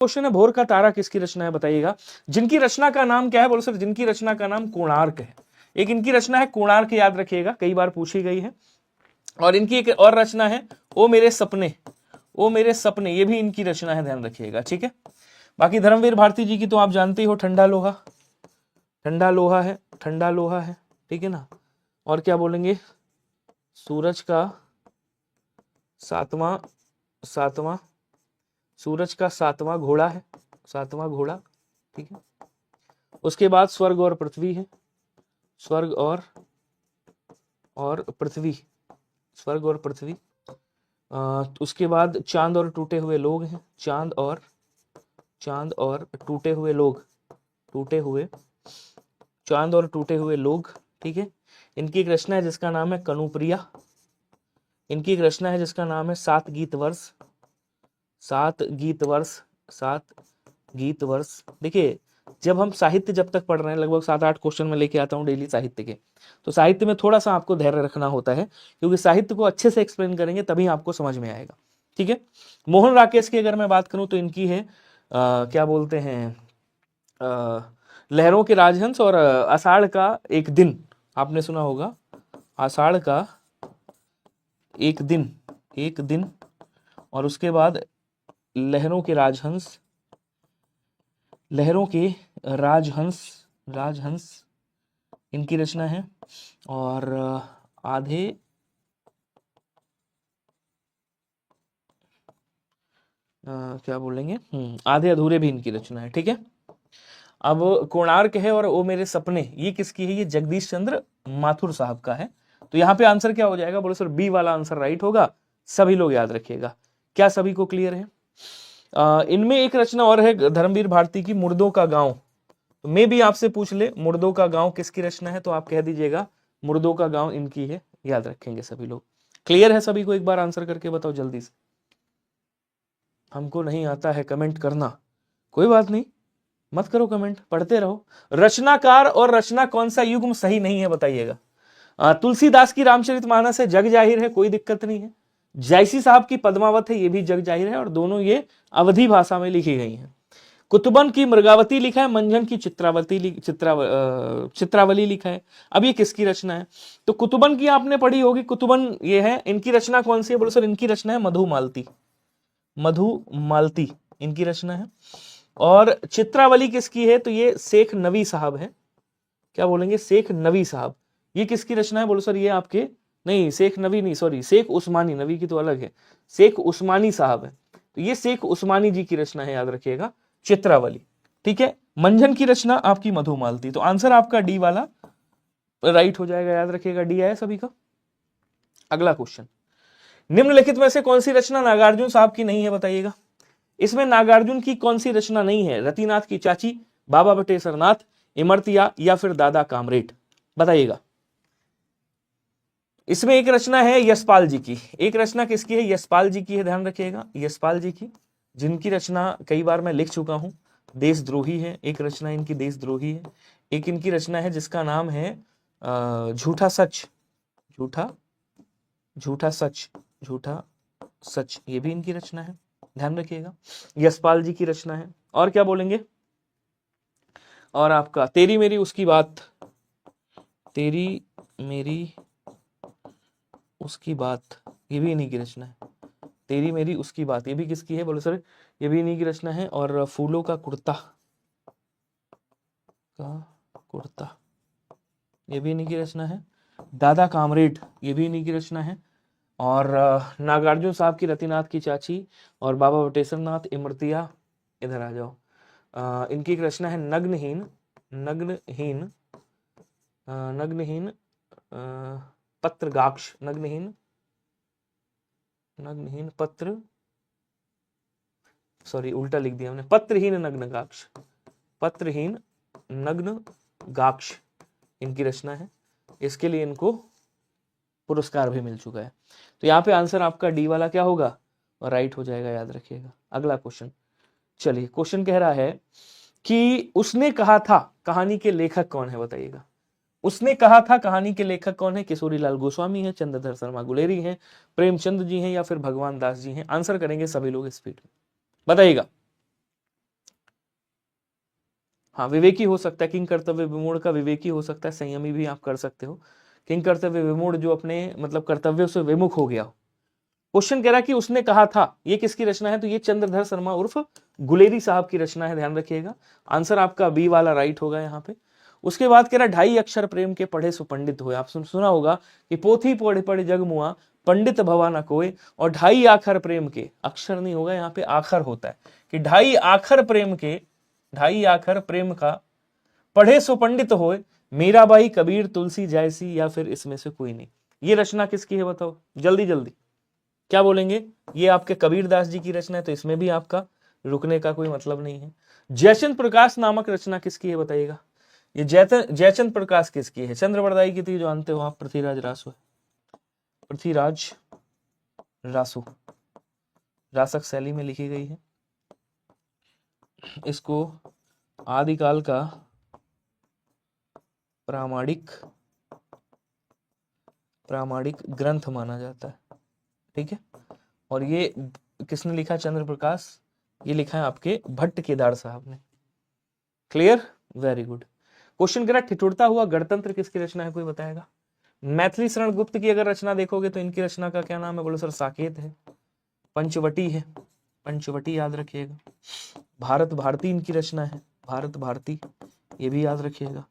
Question है, भोर का तारा किसकी रचना है बताइएगा। जिनकी रचना का नाम क्या है, बोलो सर जिनकी रचना का नाम कोणार्क है। एक इनकी रचना है कोणार्क, याद रखिएगा, कई बार पूछी गई है। और इनकी एक और रचना है ओ मेरे सपने, ओ मेरे सपने, ये भी इनकी रचना है, ध्यान रखिएगा, ठीक है। बाकी धर्मवीर भारती जी की तो आप जानते ही हो, ठंडा लोहा, ठंडा लोहा है, ठंडा लोहा है, ठीक है ना। और क्या बोलेंगे, सूरज का सातवां, सातवां, सूरज का सातवां घोड़ा है, सातवां घोड़ा, ठीक है। उसके बाद स्वर्ग और पृथ्वी है, स्वर्ग और पृथ्वी, स्वर्ग और पृथ्वी। उसके बाद चांद और टूटे हुए लोग हैं, चांद और टूटे हुए लोग, टूटे हुए, चांद और टूटे हुए लोग, ठीक है। इनकी एक रचना है जिसका नाम है कनुप्रिया, इनकी एक रचना है जिसका नाम है सात गीत वर्ष, सात गीत वर्ष, सात गीत वर्ष। देखिए जब हम साहित्य जब तक पढ़ रहे हैं, लगभग 7-8 क्वेश्चन में लेके आता हूँ डेली साहित्य के, तो साहित्य में थोड़ा सा आपको धैर्य रखना होता है, क्योंकि साहित्य को अच्छे से एक्सप्लेन करेंगे तभी आपको समझ में आएगा, ठीक है। मोहन राकेश की अगर मैं बात करूं तो इनकी है क्या बोलते हैं, लहरों के राजहंस और आषाढ़ का एक दिन, आपने सुना होगा, आषाढ़ का एक दिन, एक दिन। और उसके बाद लहरों के राजहंस, लहरों के राजहंस, राजहंस इनकी रचना है। और आधे, क्या बोलेंगे, आधे अधूरे भी इनकी रचना है, ठीक है। अब कोणार्क है और ओ मेरे सपने, ये किसकी है, ये जगदीश चंद्र माथुर साहब का है। तो यहाँ पे आंसर क्या हो जाएगा, बोलो सर बी वाला आंसर राइट होगा। सभी लोग याद रखिएगा, क्या सभी को क्लियर है। इनमें एक रचना और है धर्मवीर भारती की, मुर्दों का गांव। तो मैं भी आपसे पूछ ले मुर्दों का गांव किसकी रचना है, तो आप कह दीजिएगा मुर्दों का गांव इनकी है, याद रखेंगे सभी लोग। क्लियर है सभी को, एक बार आंसर करके बताओ जल्दी से। हमको नहीं आता है कमेंट करना, कोई बात नहीं, मत करो कमेंट, पढ़ते रहो। रचनाकार और रचना कौन सा युग्म सही नहीं है बताइएगा। तुलसीदास की रामचरितमानस है, जग जाहिर है, कोई दिक्कत नहीं है। जायसी साहब की पद्मावत है, ये भी जग जाहिर है, और दोनों ये अवधी भाषा में लिखी गई हैं। कुतुबन की मृगावती लिखा है, मंझन की चित्रावली लिखा है। अब ये किसकी रचना है, तो कुतुबन की आपने पढ़ी होगी, कुतुबन ये है, इनकी रचना कौन सी है, बोलो सर इनकी रचना है मधुमालती, मधुमालती इनकी रचना है। और चित्रावली किसकी है, तो ये शेख नवी साहब है, क्या बोलेंगे, शेख नवी साहब, ये किसकी रचना है, बोलो सर ये आपके, नहीं शेख नवी नहीं, सॉरी शेख उस्मानी, नवी की तो अलग है, शेख उस्मानी साहब है। तो ये शेख उस्मानी जी की रचना है, याद रखिएगा, चित्रावली, ठीक है। मंझन की रचना आपकी मधुमालती। तो आंसर आपका डी वाला राइट हो जाएगा, याद रखिएगा, डी आया सभी का। अगला क्वेश्चन, निम्नलिखित में से कौन सी रचना नागार्जुन साहब की नहीं है बताइएगा। इसमें नागार्जुन की कौन सी रचना नहीं है, रतिनाथ की चाची, बाबा बटेश्वर नाथ, इमरतिया, या फिर दादा कामरेड, बताइएगा। इसमें एक रचना है यशपाल जी की, एक रचना किसकी है, यशपाल जी की है, ध्यान रखिएगा, यशपाल जी की, जिनकी रचना कई बार मैं लिख चुका हूं, देशद्रोही है, एक रचना इनकी देशद्रोही है। एक इनकी रचना है जिसका नाम है झूठा सच, झूठा, झूठा सच, झूठा सच, ये भी इनकी रचना है, ध्यान रखिएगा, यशपाल जी की रचना है। और क्या बोलेंगे, और आपका तेरी मेरी उसकी बात, तेरी मेरी उसकी बात, ये भी इन्हीं की रचना है, तेरी मेरी उसकी बात, ये भी किसकी है, बोलो सर ये भी इन्हीं की रचना है। और फूलों का कुर्ता, कुर्ता, ये भी इन्हीं की रचना है। दादा कामरेड, ये भी इन्हीं की रचना है। और नागार्जुन साहब की रतिनाथ की चाची, और बाबा बटेश्वर नाथ, इमरतिया, इधर आ जाओ, इनकी एक रचना है नग्नहीन, नग्नहीन, नग्नहीन पत्रगाक्ष, नग्नहीन, नग्नहीन पत्र, सॉरी उल्टा लिख दिया हमने, पत्रहीन नग्नगाक्ष, पत्रहीन नग्नगाक्ष इनकी रचना है। इसके लिए इनको पुरस्कार भी मिल चुका है। तो यहाँ पे आंसर आपका डी वाला क्या होगा, और राइट हो जाएगा, याद रखिएगा। अगला क्वेश्चन, चलिए क्वेश्चन कह रहा है कि उसने कहा था कहानी के लेखक कौन है बताइएगा। उसने कहा था कहानी के लेखक कौन है, किशोरीलाल गोस्वामी है, चंद्रधर शर्मा गुलेरी हैं, प्रेमचंद जी हैं, या फिर भगवान दास जी हैं। आंसर करेंगे सभी लोग स्पीड में, बताइएगा। हाँ, विवेकी हो सकता है, किंग कर्तव्य विमूढ़ का विवेकी हो सकता है, संयमी भी आप कर सकते हो। किंग कर्तव्य विमूढ़ जो अपने मतलब कर्तव्यों से विमुख हो गया हो। क्वेश्चन कह रहा कि उसने कहा था, ये किसकी रचना है? तो ये चंद्रधर शर्मा उर्फ गुलेरी साहब की रचना है, ध्यान रखिएगा। आंसर आपका बी वाला राइट होगा यहाँ पे। उसके बाद कह रहा 2.5 अक्षर प्रेम के पढ़े सो पंडित हुए। आप सुना होगा कि पोथी पढ़े पढ़े जग मुआ, पंडित भवा न कोय। और 2.5 आखर प्रेम के, अक्षर नहीं होगा यहाँ पे, आखर होता है, कि 2.5 आखर प्रेम के, 2.5 आखर प्रेम का पढ़े सो पंडित होए, मीराबाई, कबीर, तुलसी, जयसी, या फिर इसमें से कोई नहीं। ये रचना किसकी है बताओ जल्दी जल्दी, क्या बोलेंगे? ये आपके कबीरदास जी की रचना है, तो इसमें भी आपका रुकने का कोई मतलब नहीं है। जयचंद प्रकाश नामक रचना किसकी है बताइएगा? ये जयचंद प्रकाश किसकी है? चंद्रवरदाई की थी, जो जानते हो आप, पृथ्वीराज रासो। पृथ्वीराज रासो रासक शैली में लिखी गई है। इसको आदिकाल का प्रामाणिक ग्रंथ माना जाता है, ठीक है। और ये किसने लिखा? चंद्र प्रकाश। ये लिखा है आपके भट्ट केदार साहब ने। Clear, very good. क्वेश्चन करा ठिठुरता हुआ गणतंत्र किसकी रचना है, कोई बताएगा? मैथिली शरण गुप्त की अगर रचना देखोगे तो इनकी रचना का क्या नाम है? बोलो सर, साकेत है, पंचवटी है, पंचवटी याद रखिएगा। भारत भारती इनकी रचना है, भारत भारती, ये भी याद रखिएगा।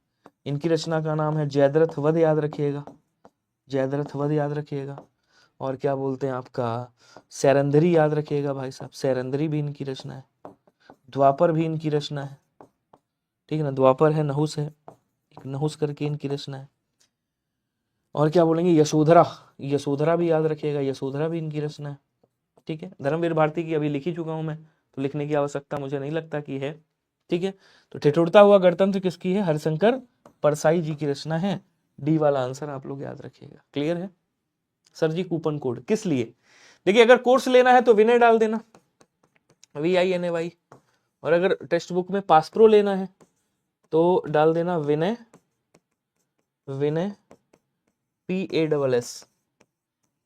इनकी रचना का नाम है जयद्रथ वध, याद रखिएगा, जयद्रथ वध याद रखिएगा। और क्या बोलते हैं आपका, सैरंधरी याद रखिएगा भाई साहब, सैरंधरी भी इनकी रचना है। द्वापर भी इनकी रचना है, ठीक है ना, द्वापर है, नहुस है, एक नहुस करके इनकी रचना है। और क्या बोलेंगे, यशोधरा, यशोधरा भी याद रखिएगा, यशोधरा भी इनकी रचना है, ठीक है। धर्मवीर भारती की अभी लिख ही चुका हूं मैं, तो लिखने की आवश्यकता मुझे नहीं लगता कि है, ठीक है। तो ठिठुरता हुआ गणतंत्र किसकी है? हरिशंकर परसाई जी की रचना है। डी वाला आंसर आप लोग याद रखिएगा। क्लियर है सर जी? कूपन कोड किस लिए? देखिए, अगर कोर्स लेना है तो विनय डाल देना, VINAY। और अगर टेक्स्ट बुक में पास प्रो लेना है तो डाल देना विनय, विनय PASS,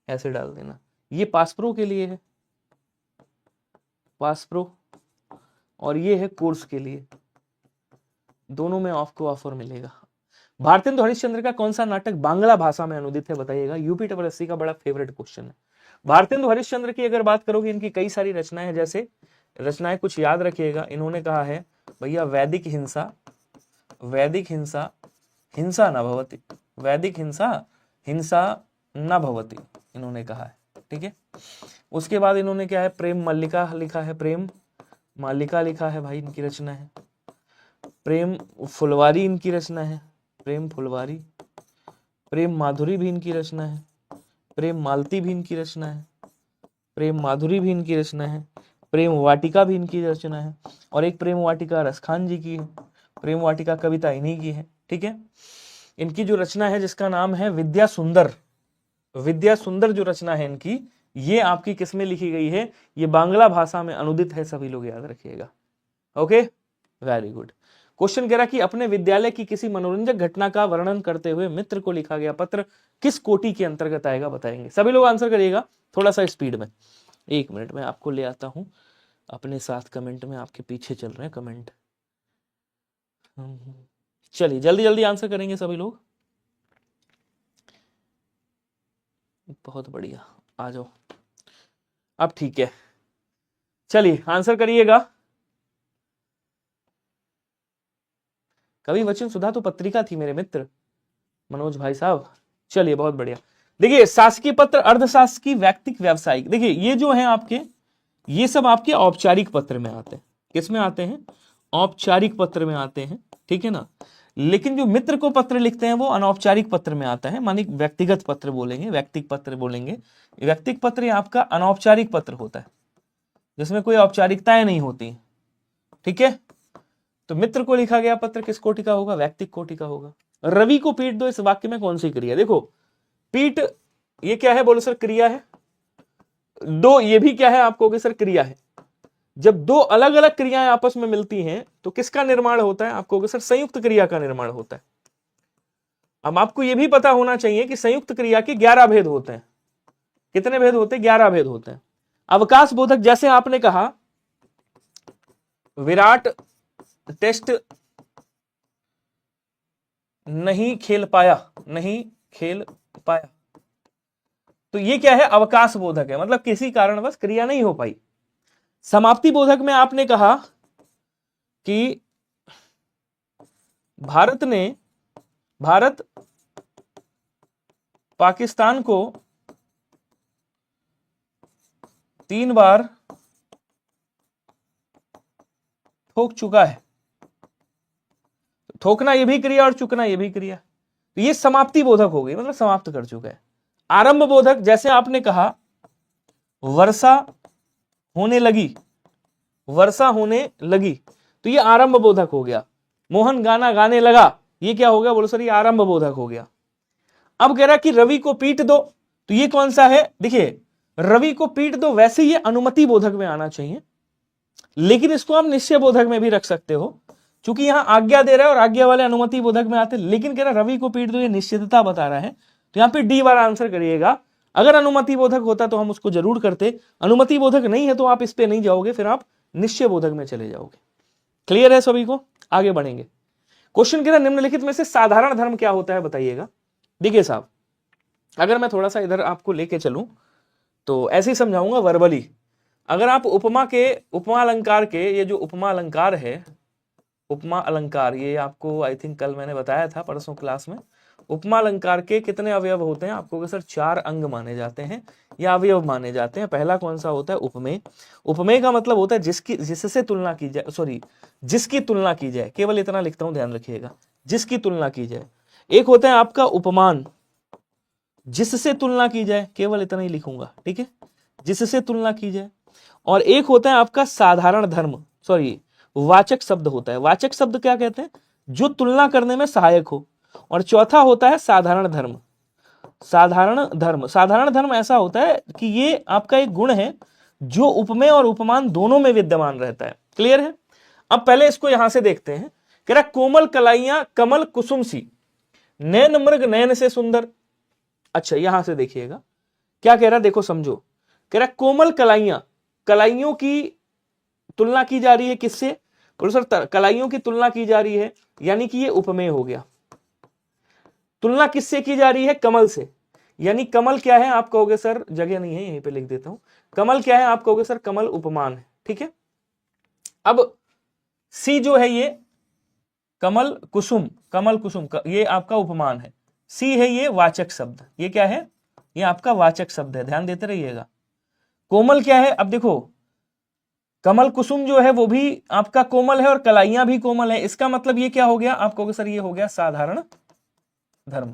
ऐसे डाल देना। ये पास प्रो के लिए है, पास प्रो, और ये है कोर्स के लिए, दोनों में आपको ऑफर मिलेगा। भारतेंदु हरिश्चंद्र का कौन सा नाटक बांग्ला भाषा में अनुदित है बताइएगा? UPSSC का बड़ा फेवरेट क्वेश्चन है। भारतेंदु हरिश्चंद्र की अगर बात करोगे, इनकी कई सारी रचनाएं हैं, जैसे रचनाएं कुछ याद रखिएगा। इन्होंने कहा है भैया, वैदिक हिंसा, वैदिक हिंसा, हिंसा न भवति, वैदिक हिंसा, हिंसा न भवति, इन्होंने कहा है, ठीक है। उसके बाद इन्होंने क्या है, प्रेम मल्लिका लिखा है, प्रेम मालिका लिखा है भाई, इनकी रचना है। प्रेम फुलवारी इनकी रचना है, प्रेम फुलवारी। प्रेम माधुरी भी इनकी रचना है, प्रेम मालती भी इनकी रचना है, प्रेम माधुरी भी इनकी रचना है। प्रेम वाटिका भी इनकी रचना है। और एक प्रेम वाटिका रसखान जी की है, प्रेम वाटिका कविता इन्हीं की है, ठीक है। इनकी जो रचना है जिसका नाम है विद्या सुंदर, विद्या सुंदर जो रचना है इनकी, ये आपकी किस में लिखी गई है? ये बांग्ला भाषा में अनुदित है, सभी लोग याद रखिएगा। Okay, very good. क्वेश्चन कह रहा कि अपने विद्यालय की किसी मनोरंजक घटना का वर्णन करते हुए मित्र को लिखा गया पत्र किस कोटि के अंतर्गत आएगा बताएंगे? सभी लोग आंसर करिएगा थोड़ा सा स्पीड में। 1 मिनट में आपको ले आता हूं अपने साथ, कमेंट में आपके पीछे चल रहे हैं कमेंट। चलिए जल्दी जल्दी आंसर करेंगे सभी लोग, बहुत बढ़िया, आ जाओ अब, ठीक है। चलिए आंसर करिएगा। कवि वचन सुधा तो पत्रिका थी मेरे मित्र मनोज भाई साहब। चलिए बहुत बढ़िया। देखिए, शासकीय पत्र, अर्धशासकीय, व्यक्तिक, व्यावसायिक, देखिए ये जो है आपके, ये सब आपके औपचारिक पत्र में आते हैं। किस में आते हैं? औपचारिक पत्र में आते हैं, ठीक है ना। लेकिन जो मित्र को पत्र लिखते हैं वो अनौपचारिक पत्र में आता है, मानी व्यक्तिगत पत्र बोलेंगे, व्यक्तिक पत्र बोलेंगे। व्यक्तिक पत्र आपका अनौपचारिक पत्र होता है, जिसमें कोई औपचारिकताएं नहीं होती, ठीक है। तो मित्र को लिखा गया पत्र किस कोटि का होगा? व्यक्तिक कोटि का होगा। रवि को पीट दो, इस वाक्य में कौन सी क्रिया? देखो, पीट ये क्या है? बोलो सर, क्रिया है। दो, ये भी क्या है? आप कहोगे सर क्रिया है। जब दो अलग अलग क्रियाएं आपस में मिलती हैं तो किसका निर्माण होता है? आप कहोगे सर संयुक्त क्रिया का निर्माण होता है। अब आपको यह भी पता होना चाहिए कि संयुक्त क्रिया के 11 भेद होते हैं। कितने भेद होते हैं? 11 भेद होते हैं। अवकाश बोधक, जैसे आपने कहा विराट टेस्ट नहीं खेल पाया, नहीं खेल पाया, तो ये क्या है, अवकाश बोधक है, मतलब किसी कारणवश क्रिया नहीं हो पाई। समाप्ति बोधक में आपने कहा कि भारत पाकिस्तान को 3 बार ठोक चुका है। ठोकना ये भी क्रिया और चुकना ये भी क्रिया, तो ये समाप्ति बोधक हो गई, मतलब समाप्त कर चुका है। आरंभ बोधक, जैसे आपने कहा वर्षा होने लगी, वर्षा होने लगी, तो ये आरंभ बोधक हो गया। मोहन गाना गाने लगा, ये क्या हो गया, बोलो सर ये आरंभ बोधक हो गया। अब कह रहा कि रवि को पीट दो, तो ये कौन सा है, देखिए रवि को पीट दो, वैसे ये अनुमति बोधक में आना चाहिए, लेकिन इसको आप निश्चय बोधक में भी रख सकते हो, क्योंकि यहां आज्ञा दे रहा है और आज्ञा वाले अनुमति बोधक में आते, लेकिन कह रहा रवि को पीट दो, ये निश्चितता बता रहा है, तो यहां पे डी वाला आंसर करिएगा। अगर अनुमति बोधक होता तो हम उसको जरूर करते, अनुमति बोधक नहीं है तो आप इस पे नहीं जाओगे, फिर आप निश्चय बोधक में चले जाओगे। क्लियर है सभी को, आगे बढ़ेंगे। क्वेश्चन कह रहा निम्नलिखित में से साधारण धर्म क्या होता है बताइएगा। देखिए साहब, अगर मैं थोड़ा सा इधर आपको लेके चलूं तो ऐसे ही समझाऊंगा वर्बली। अगर आप उपमा अलंकार के, ये जो उपमा अलंकार है, उपमा अलंकार, ये आपको आई थिंक कल मैंने बताया था परसों क्लास में। उपमा अलंकार के कितने अवयव होते हैं आपको, सर 4 अंग माने जाते हैं या अवयव माने जाते हैं। पहला कौन सा होता है, उपमेय। उपमेय का मतलब होता है जिससे तुलना की जाए, सॉरी जिसकी तुलना की जाए, केवल इतना लिखता हूं ध्यान रखिएगा, जिसकी तुलना की जाए। एक होता है आपका उपमान, जिससे तुलना की जाए, केवल इतना ही लिखूंगा, ठीक है, जिससे तुलना की जाए। और एक होता है आपका साधारण धर्म, सॉरी वाचक शब्द होता है। वाचक शब्द क्या कहते हैं, जो तुलना करने में सहायक हो। और चौथा होता है साधारण धर्म। साधारण धर्म ऐसा होता है कि ये आपका एक गुण है जो उपमेय और उपमान दोनों में विद्यमान रहता है। क्लियर है। अब पहले इसको यहां से देखते हैं। कह रहा कोमल कलाइयां कमल कुसुम सी, नैन मृग नैन से सुंदर। अच्छा यहां से देखिएगा क्या कह रहा, देखो समझो। कह रहा कोमल कलाइयां, कलाइयों की तुलना की जा रही है किससे, बोलो सर कलाइयों की तुलना की जा रही है, यानी कि ये उपमेय हो गया। तुलना किससे की जा रही है, कमल से, यानी कमल क्या है, आप कहोगे सर जगह नहीं है, यहीं पे लिख देता हूं। कमल क्या है, आप कहोगे सर कमल उपमान है, ठीक है। अब सी जो है ये कमल कुसुम, ये आपका उपमान है। सी है ये वाचक शब्द, ये क्या है, ये आपका वाचक शब्द है, ध्यान देते रहिएगा। कोमल क्या है, अब देखो कमल कुसुम जो है वो भी आपका कोमल है और कलाइयां भी कोमल है, इसका मतलब ये क्या हो गया, आप कहोगे सर ये हो गया साधारण धर्म,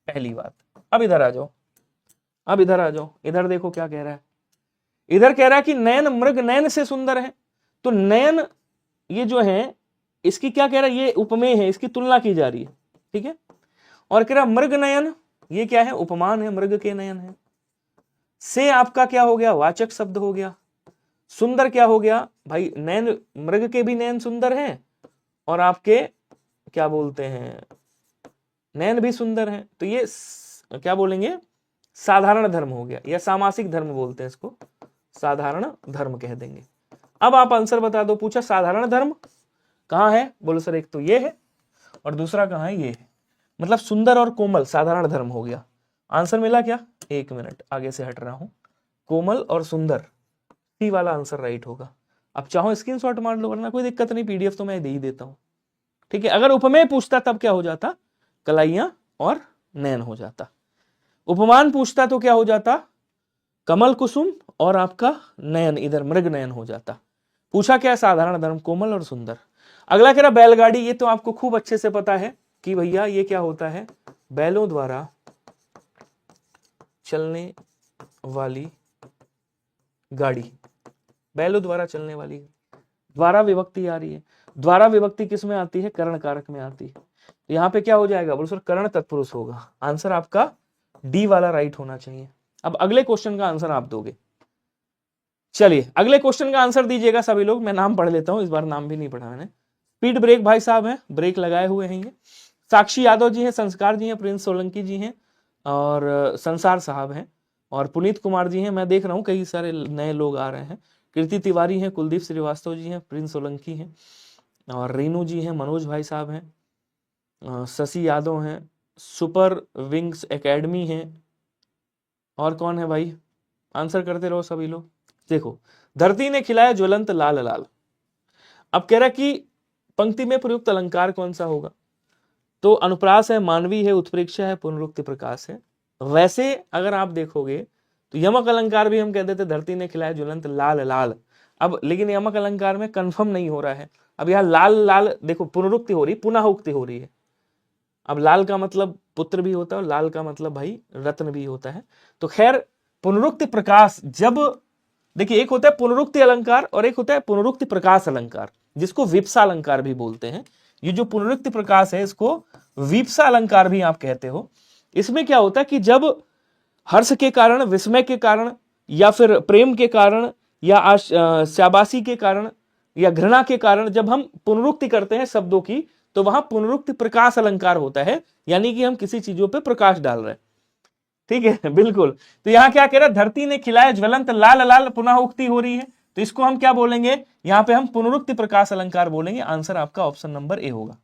पहली बात। अब इधर आ जाओ, इधर देखो क्या कह रहा है। इधर कह रहा है कि नयन मृग नयन से सुंदर है, तो नयन ये जो है इसकी क्या कह रहा है, ये उपमेय है, इसकी तुलना की जा रही है, ठीक है। और कह रहा मृग नयन, ये क्या है, उपमान है, मृग के नयन है। से आपका क्या हो गया, वाचक शब्द हो गया। सुंदर क्या हो गया भाई, नयन मृग के भी नयन सुंदर हैं और आपके क्या बोलते हैं नयन भी सुंदर हैं, तो ये क्या बोलेंगे, साधारण धर्म हो गया, या सामासिक धर्म बोलते हैं इसको, साधारण धर्म कह देंगे। अब आप आंसर बता दो, पूछा साधारण धर्म कहां है, बोलो सर एक तो ये है और दूसरा कहां है, ये है, मतलब सुंदर और कोमल साधारण धर्म हो गया। आंसर मिला क्या, एक मिनट आगे से हट रहा हूं, कोमल और सुंदर, सी वाला आंसर राइट होगा। अब चाहो स्क्रीनशॉट मार लो, वरना कोई दिक्कत नहीं, पीडीएफ तो मैं दे ही देता हूं, ठीक है। अगर उपमेय पूछता तब क्या हो जाता, कलाइयां और नयन हो जाता। उपमान पूछता तो क्या हो जाता, कमल कुसुम और आपका नयन, इधर मृग नयन हो जाता। पूछा क्या, साधारण धर्म, कोमल और सुंदर। अगला कह रहा बैलगाड़ी, ये तो आपको खूब अच्छे से पता है कि भैया ये क्या होता है, बैलों द्वारा चलने वाली गाड़ी, बैलों द्वारा चलने वाली, द्वारा विभक्ति आ रही है। द्वारा विभक्ति किस में आती है, कर्ण कारक में आती है। तो यहां पे क्या हो जाएगा, बोलो सर कर्ण तत्पुरुष होगा। आंसर आपका डी वाला राइट होना चाहिए। अब अगले क्वेश्चन का आंसर आप दोगे। चलिए अगले क्वेश्चन का आंसर दीजिएगा सभी लोग, मैं नाम पढ़ लेता हूं, इस बार नाम भी नहीं पढ़ा मैंने। स्पीड ब्रेक भाई साहब हैं, ब्रेक लगाए हुए हैं ये। साक्षी यादव जी हैं, संस्कार जी हैं, प्रिंस सोलंकी जी हैं और संसार साहब हैं और पुनीत कुमार जी हैं। मैं देख रहा हूँ कई सारे नए लोग आ रहे हैं। कीर्ति तिवारी हैं, कुलदीप श्रीवास्तव जी हैं, प्रिंस सोलंकी हैं और रीनू जी हैं, मनोज भाई साहब हैं शशि यादव हैं, सुपर विंग्स एकेडमी है, और कौन है भाई, आंसर करते रहो सभी लोग। देखो, धरती ने खिलाया ज्वलंत लाल लाल। अब कह रहा कि पंक्ति में प्रयुक्त अलंकार कौन सा होगा, तो अनुप्रास है, मानवी है, उत्प्रेक्षा है, पुनरुक्ति प्रकाश है। वैसे अगर आप देखोगे तो यमक अलंकार भी हम कह देते धरती ने खिलाया ज्वलंत लाल लाल। अब लेकिन यमक अलंकार में कंफर्म नहीं हो रहा है। अब यहाँ लाल लाल देखो पुनरुक्ति हो रही, पुनः उक्ति हो रही है। अब लाल का मतलब पुत्र भी होता है और लाल का मतलब भाई रत्न भी होता है। तो खैर पुनरुक्ति प्रकाश, जब देखिए एक होता है पुनरुक्ति अलंकार और एक होता है पुनरुक्ति प्रकाश अलंकार, जिसको विप्सा अलंकार भी बोलते हैं। ये जो पुनरुक्ति प्रकाश है इसको विप्सा अलंकार भी आप कहते हो। इसमें क्या होता है कि जब हर्ष के कारण, विस्मय के कारण, या फिर प्रेम के कारण, या शाबाशी के कारण, या घृणा के कारण जब हम पुनरुक्ति करते हैं शब्दों की, तो वहां पुनरुक्ति प्रकाश अलंकार होता है, यानी कि हम किसी चीजों पे प्रकाश डाल रहे हैं। ठीक है, बिल्कुल। तो यहां क्या कह रहा है, धरती ने खिलाया ज्वलंत लाल लाल, पुनः उक्ति हो रही है, तो इसको हम क्या बोलेंगे, यहां पे हम पुनरुक्ति प्रकाश अलंकार बोलेंगे। आंसर आपका ऑप्शन नंबर ए होगा।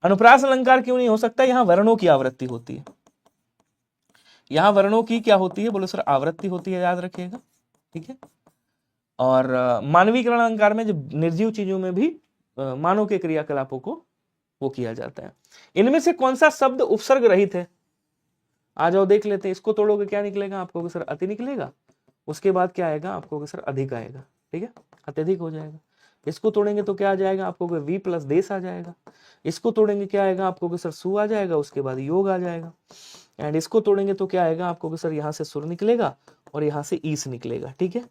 अनुप्रास अलंकार क्यों नहीं हो सकता, यहां वर्णों की आवृत्ति होती है। यहां वर्णों की क्या होती है, बोलो सर आवृत्ति होती है, याद रखिएगा। ठीक है, और मानवीकरण अलंकार में जब निर्जीव चीजों में भी मानव के क्रियाकलापों को वो किया जाता है। इनमें से कौन सा शब्द उपसर्ग रहित है, आ जाओ देख लेते हैं। इसको तोड़ोगे क्या निकलेगा आपको, सर अति निकलेगा। उसके बाद क्या आएगा आपको, सर अधिक आएगा। ठीक है, अत्यधिक हो जाएगा। इसको तोड़ेंगे तो क्या आ जाएगा आपको, वी प्लस देश आ जाएगा। इसको तोड़ेंगे क्या आएगा आपको, सर सु आ जाएगा। उसके बाद योग आ जाएगा। एंड इसको तोड़ेंगे तो क्या आएगा आपको, सर यहाँ से सुर निकलेगा और यहाँ से ईस निकलेगा। ठीक है,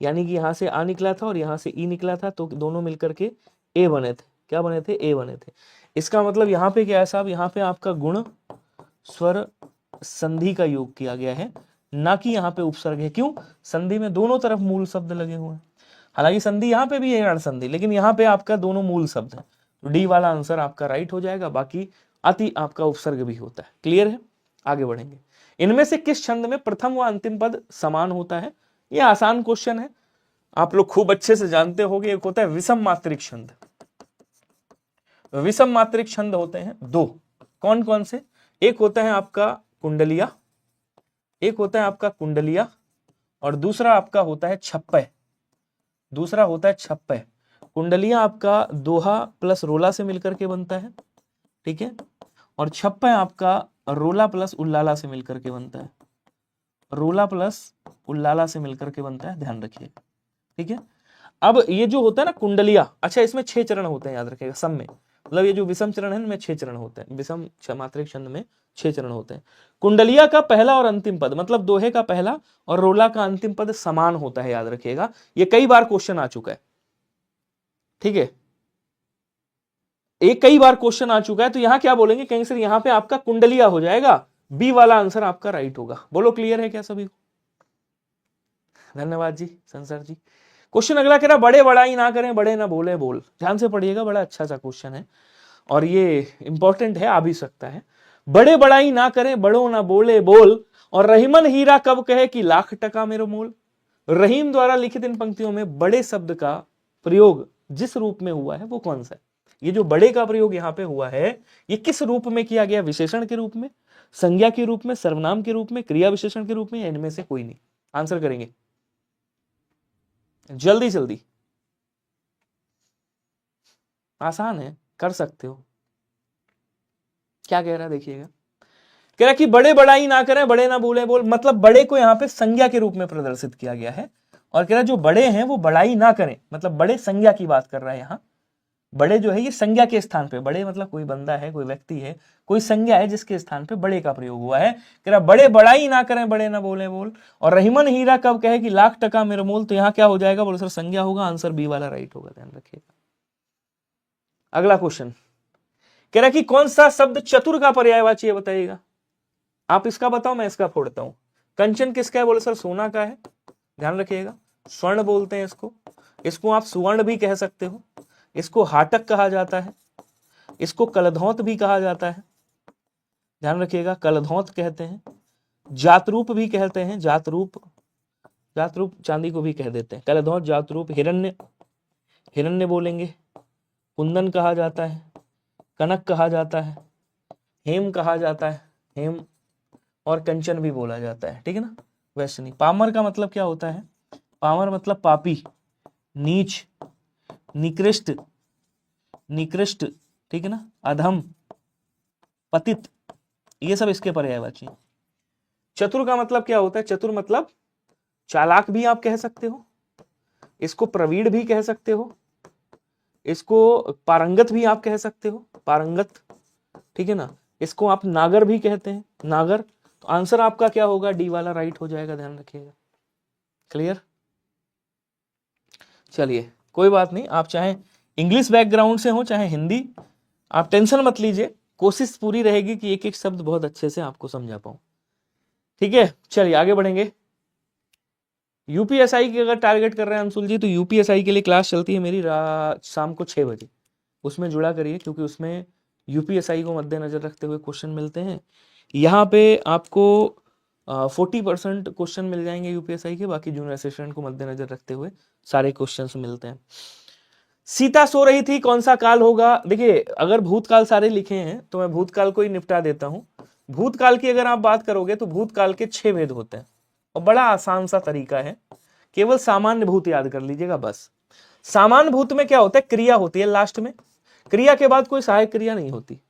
यानी कि यहाँ से आ निकला था और यहाँ से ई निकला था, तो दोनों मिलकर के ए बने थे। क्या बने थे, ए बने थे। इसका मतलब यहाँ पे क्या है साहब, यहाँ पे आपका गुण स्वर संधि का योग किया गया है, ना कि यहाँ पे उपसर्ग है। क्यों, संधि में दोनों तरफ मूल शब्द लगे हुए हैं। हालांकि संधि यहाँ पे भी है अण संधि, लेकिन यहाँ पे आपका दोनों मूल शब्द है, तो डी वाला आंसर आपका राइट हो जाएगा। बाकी अति आपका उपसर्ग भी होता है। क्लियर है, आगे बढ़ेंगे। इनमें से किस छंद में प्रथम व अंतिम पद समान होता है, ये आसान क्वेश्चन है, आप लोग खूब अच्छे से जानते होंगे। एक होता है विषम मात्रिक छंद। विषम मात्रिक छंद होते हैं दो, कौन कौन से, एक होता है आपका कुंडलिया, एक होता है आपका कुंडलिया, और दूसरा आपका होता है छप्पय। दूसरा होता है छप्पय। कुंडलिया आपका दोहा प्लस रोला से मिलकर के बनता है। ठीक है, और छप्पय आपका रोला प्लस उल्लाला से मिलकर के बनता है। रोला प्लस उल्लाला से मिलकर के बनता है, ध्यान रखिएगा। ठीक है, अब ये जो होता है ना कुंडलिया, अच्छा इसमें 6 चरण होते हैं, याद रखिएगा सब में। मतलब ये जो विषम चरण है इनमें 6 चरण होते हैं। विषम मात्रिक छंद में 6 चरण होते हैं। कुंडलिया का पहला और अंतिम पद, मतलब दोहे का पहला और रोला का अंतिम पद समान होता है, याद रखिएगा। ये कई बार क्वेश्चन आ चुका है। ठीक है, एक कई बार क्वेश्चन आ चुका है। तो यहां क्या बोलेंगे, कहीं सर यहां पे आपका कुंडलिया हो जाएगा, बी वाला आंसर आपका राइट होगा। बोलो क्लियर है क्या सभी को, धन्यवाद जी संसर जी। क्वेश्चन अगला कह रहा, बड़े बड़ाई ना करें, बड़े ना बोले बोल। ध्यान से पढ़िएगा, बड़ा अच्छा सा क्वेश्चन है और ये इंपॉर्टेंट है, आ भी सकता है। बड़े बड़ाई ना करें, बड़ों ना बोले बोल, और रहीमन हीरा कब कहे कि लाख टका मेरो मोल। रहीम द्वारा लिखित इन पंक्तियों में बड़े शब्द का प्रयोग जिस रूप में हुआ है वो कौन सा है। ये जो बड़े का प्रयोग यहाँ पे हुआ है, ये किस रूप में किया गया, विशेषण के रूप में, संज्ञा के रूप में, सर्वनाम के रूप में, क्रिया विशेषण के रूप में, या इनमें से कोई नहीं। आंसर करेंगे जल्दी जल्दी, आसान है, कर सकते हो। क्या कह रहा है देखिएगा, कह रहा है कि बड़े बड़ाई ना करें, बड़े ना बोले बोल, मतलब बड़े को यहाँ पे संज्ञा के रूप में प्रदर्शित किया गया है। और कह रहा है जो बड़े हैं वो बड़ाई ना करें, मतलब बड़े संज्ञा की बात कर रहा है यहाँ। बड़े जो है ये संज्ञा के स्थान पे, बड़े मतलब कोई बंदा है, कोई व्यक्ति है, कोई संज्ञा है जिसके स्थान पे बड़े का प्रयोग हुआ है। कह रहा बड़े बड़ाई ना करें, बड़े ना बोले बोल, और रहीमन हीरा कब कहे कि लाख टका मेरा मोल। तो यहाँ क्या हो जाएगा, बोलो सर संज्ञा होगा। आंसर बी वाला राइट होगा, ध्यान रखिएगा। अगला क्वेश्चन कह रहा कि कौन सा शब्द चतुर का पर्यायवाची है, बताइएगा। आप इसका बताओ, मैं इसका फोड़ता हूं। कंचन किसका है, बोले सर सोना का है, ध्यान रखिएगा। स्वर्ण बोलते हैं इसको, इसको आप सुवर्ण भी कह सकते हो, इसको हाटक कहा जाता है, इसको कलधौत भी कहा जाता है, ध्यान रखिएगा, कलधौत कहते हैं। जातरूप भी कहते हैं, जातरूप, जातरूप चांदी को भी कह देते हैं, कलधौत जातरूप। हिरण्य, हिरण्य बोलेंगे। कुंदन कहा जाता है, कनक कहा जाता है, हेम कहा जाता है, हेम, और कंचन भी बोला जाता है, ठीक है ना। वैष्णी। पामर का मतलब क्या होता है? पामर मतलब पापी, नीच, निकृष्ट, निकृष्ट, ठीक है ना, अधम, पतित, ये सब इसके पर्यायवाची। चतुर का मतलब क्या होता है? चतुर मतलब चालाक भी आप कह सकते हो, इसको प्रवीण भी कह सकते हो, इसको पारंगत भी आप कह सकते हो, पारंगत, ठीक है ना। इसको आप नागर भी कहते हैं, नागर। तो आंसर आपका क्या होगा? डी वाला राइट हो जाएगा, ध्यान रखिएगा। क्लियर? चलिए कोई बात नहीं, आप चाहे इंग्लिश बैकग्राउंड से हो चाहे हिंदी, आप टेंशन मत लीजिए, कोशिश पूरी रहेगी कि एक एक शब्द बहुत अच्छे से आपको समझा पाऊं, ठीक है। चलिए आगे बढ़ेंगे। यूपीएसआई की अगर टारगेट कर रहे हैं अंशुल जी, तो यूपीएसआई के लिए क्लास चलती है मेरी शाम को 6 बजे, उसमें जुड़ा करिए, क्योंकि उसमें यूपीएसआई को मद्देनजर रखते हुए क्वेश्चन मिलते हैं। यहाँ पे आपको 40% क्वेश्चन मिल जाएंगे यूपीएसआई के, बाकी जूनियर असिस्टेंट को मद्देनजर रखते हुए सारे क्वेश्चंस मिलते हैं। सीता सो रही थी, कौन सा काल होगा? देखिए अगर भूतकाल सारे लिखे हैं तो मैं भूतकाल को ही निपटा देता हूं। भूतकाल की अगर आप बात करोगे तो भूतकाल के 6 भेद होते हैं, और बड़ा आसान सा तरीका है, केवल सामान्य भूत याद कर लीजिएगा बस। सामान्य भूत में क्या होता है? क्रिया होती है लास्ट में, क्रिया के बाद कोई सहायक क्रिया नहीं होती,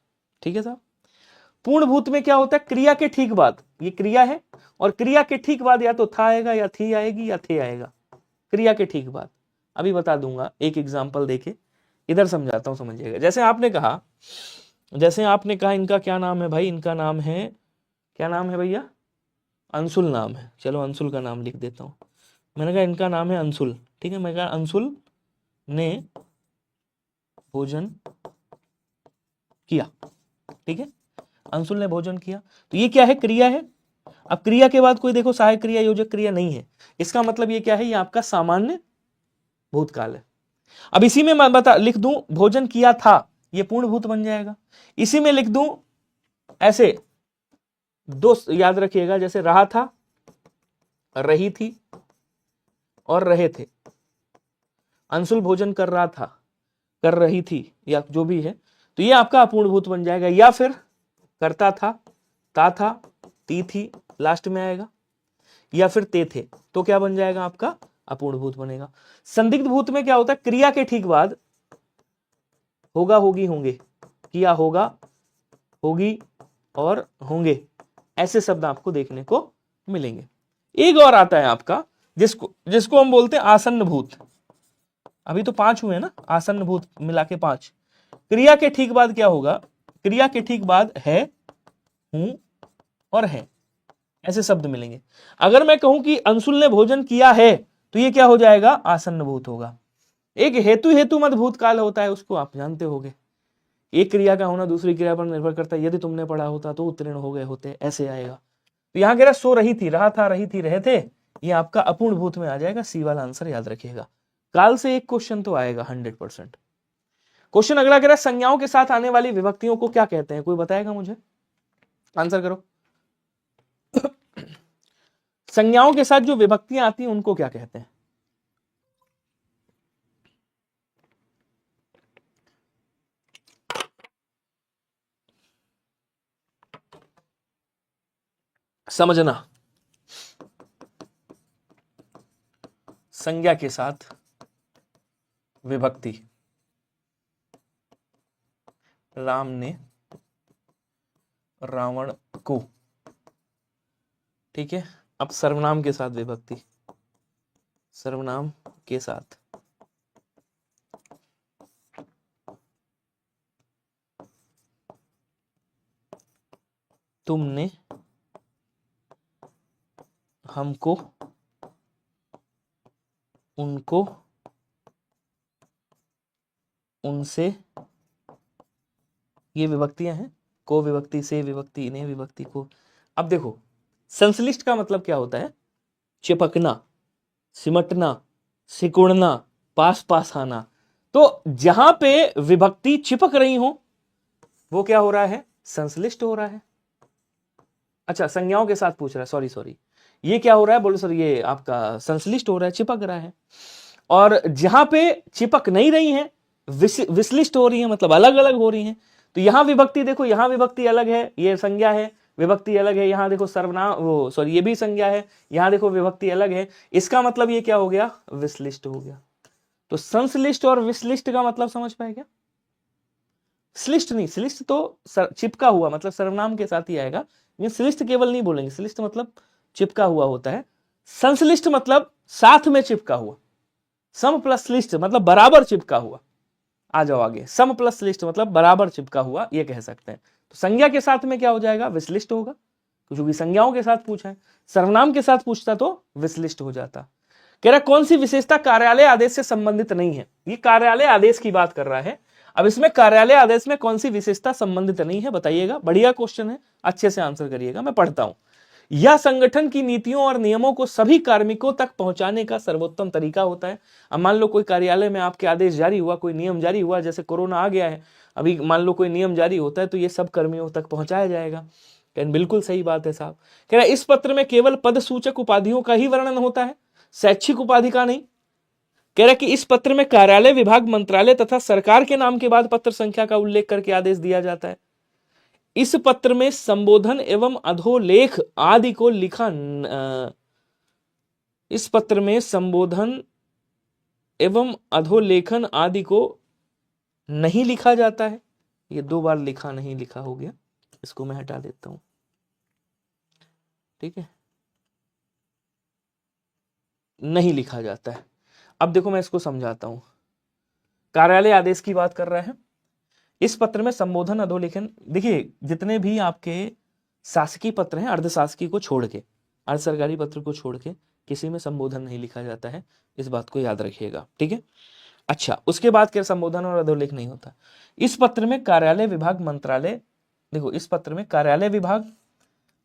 ठीक है साहब। पूर्ण भूत में क्या होता है? क्रिया के ठीक बाद, ये क्रिया है, और क्रिया के ठीक बाद या तो था आएगा या थी आएगी या थे आएगा, क्रिया के ठीक बाद। अभी बता दूंगा एक एग्जाम्पल देके, इधर समझाता हूं, समझिएगा। जैसे आपने कहा इनका क्या नाम है भाई? इनका नाम है, क्या नाम है भैया? अंशुल नाम है। चलो अंशुल का नाम लिख देता हूं। मैंने कहा इनका नाम है अंशुल, ठीक है। मैं कहा अंशुल ने भोजन किया, ठीक है। अंशुल ने भोजन किया, तो ये क्या है? क्रिया है। अब क्रिया के बाद कोई देखो सहायक क्रिया, योजक क्रिया नहीं है, इसका मतलब ये क्या है? ये आपका सामान्य भूतकाल है। अब इसी में मैं लिख दूं भोजन किया था, ये पूर्ण भूत बन जाएगा। इसी में लिख दूं ऐसे, दो याद रखिएगा, जैसे रहा था, रही थी और रहे थे। अंशुल भोजन कर रहा था, कर रही थी, या जो भी है, तो ये आपका अपूर्ण भूत बन जाएगा। या फिर करता था, था, ती थी, लास्ट में आएगा, या फिर ते थे, तो क्या बन जाएगा? आपका अपूर्ण भूत बनेगा। संदिग्ध भूत में क्या होता है? क्रिया के ठीक बाद होगा, होगी, होंगे, किया, होगा, होगी और होंगे, ऐसे शब्द आपको देखने को मिलेंगे। एक और आता है आपका, जिसको हम बोलते हैं आसन्न भूत। अभी तो 5 हुए ना, आसन्न भूत मिला के 5। क्रिया के ठीक बाद क्या होगा? क्रिया के ठीक बाद है, हूं और है, ऐसे शब्द मिलेंगे। अगर मैं कहूं कि अंशुल ने भोजन किया है, तो ये क्या हो जाएगा? आसन्न भूत होगा। एक हेतु मत भूतकाल होता है, उसको आप जानते होंगे। एक क्रिया का होना दूसरी क्रिया पर निर्भर करता है, यदि तुमने पढ़ा होता तो उत्तीर्ण हो गए होते, ऐसे आएगा। तो यहां कह रहा सो रही थी, रहा था, रही थी, रहे थे, ये आपका अपूर्ण भूत में आ जाएगा। सी वाला आंसर याद रखिएगा। काल से एक क्वेश्चन तो आएगा 100%। क्वेश्चन अगला कह रहा है संज्ञाओं के साथ आने वाली विभक्तियों को क्या कहते हैं? कोई बताएगा मुझे? आंसर करो। संज्ञाओं के साथ जो विभक्तियां आती हैं उनको क्या कहते हैं? समझना, संज्ञा के साथ विभक्ति। राम ने रावण को, ठीक है। अब सर्वनाम के साथ विभक्ति, सर्वनाम के साथ तुमने हमको, उनको, उनसे, ये विभक्तियां हैं। को विभक्ति, से विभक्ति, इन्हें विभक्ति, को। अब देखो संश्लिष्ट का मतलब क्या होता है? चिपकना, सिमटना, सिकुड़ना, पास पास आना। तो जहां पे विभक्ति चिपक रही हो वो क्या हो रहा है? संश्लिष्ट हो रहा है। अच्छा संज्ञाओं के साथ पूछ रहा है, सॉरी, ये क्या हो रहा है? बोलो सर, ये आपका संश्लिष्ट हो रहा है, चिपक रहा है। और जहां पे चिपक नहीं रही है, विश्लिष्ट हो रही है, मतलब अलग अलग हो रही है, तो यहां विभक्ति देखो, यहां विभक्ति अलग है, ये संज्ञा है, विभक्ति अलग है, यहां देखो सर्वनाम वो सॉरी ये भी संज्ञा है, यहां देखो विभक्ति अलग है। इसका मतलब ये क्या हो गया, विश्लिष्ट हो गया। तो संश्लिष्ट और विश्लिष्ट का मतलब समझ पाए क्या? श्लिष्ट नहीं, श्लिष्ट तो चिपका हुआ मतलब सर्वनाम के साथ ही आएगा, लेकिन श्लिष्ट केवल नहीं बोलेंगे, श्लिष्ट मतलब चिपका हुआ होता है। संश्लिष्ट मतलब साथ में चिपका हुआ, सम प्लस श्लिष्ट मतलब बराबर चिपका हुआ। आ जाओ आगे, सम प्लस श्लिष्ट मतलब बराबर चिपका हुआ, ये कह सकते हैं। तो संज्ञा के साथ में क्या हो जाएगा, विश्लिष्ट होगा, क्योंकि संज्ञाओं के साथ पूछा है। सर्वनाम के साथ पूछता तो विश्लिष्ट हो जाता। कह रहा कौन सी विशेषता कार्यालय आदेश से संबंधित नहीं है, ये कार्यालय आदेश की बात कर रहा है। अब इसमें कार्यालय आदेश में कौन सी विशेषता संबंधित नहीं है बताइएगा, बढ़िया क्वेश्चन है, अच्छे से आंसर करिएगा, मैं पढ़ता हूं। यह संगठन की नीतियों और नियमों को सभी कार्मिकों तक पहुंचाने का सर्वोत्तम तरीका होता है। अब मान लो कोई कार्यालय में आपके आदेश जारी हुआ, कोई नियम जारी हुआ, जैसे कोरोना आ गया है, अभी मान लो कोई नियम जारी होता है तो ये सब कर्मियों तक पहुंचाया जाएगा। बिल्कुल सही बात है साहब। कह रहा इस पत्र में केवल पद सूचक उपाधियों का ही वर्णन होता है, शैक्षिक उपाधि का नहीं। कह रहा कि इस पत्र में कार्यालय, विभाग, मंत्रालय तथा सरकार के नाम के बाद पत्र संख्या का उल्लेख करके आदेश दिया जाता है। इस पत्र में संबोधन एवं अधोलेख आदि को लिखा इस पत्र में संबोधन एवं अधोलेखन आदि को नहीं लिखा जाता है। ये 2 बार लिखा नहीं लिखा हो गया, इसको मैं हटा देता हूं, ठीक है, नहीं लिखा जाता है। अब देखो मैं इसको समझाता हूं। कार्यालय आदेश की बात कर रहा है, इस पत्र में संबोधन अधोलेखन, देखिए जितने भी आपके शासकीय पत्र हैं, अर्धशासकीय को छोड़ के, अर्ध सरकारी पत्र को छोड़ के किसी में संबोधन नहीं लिखा जाता है, इस बात को याद रखिएगा, ठीक है। अच्छा, उसके बाद क्या संबोधन और अधोलेख नहीं होता। इस पत्र में कार्यालय, विभाग, मंत्रालय, देखो इस पत्र में कार्यालय, विभाग,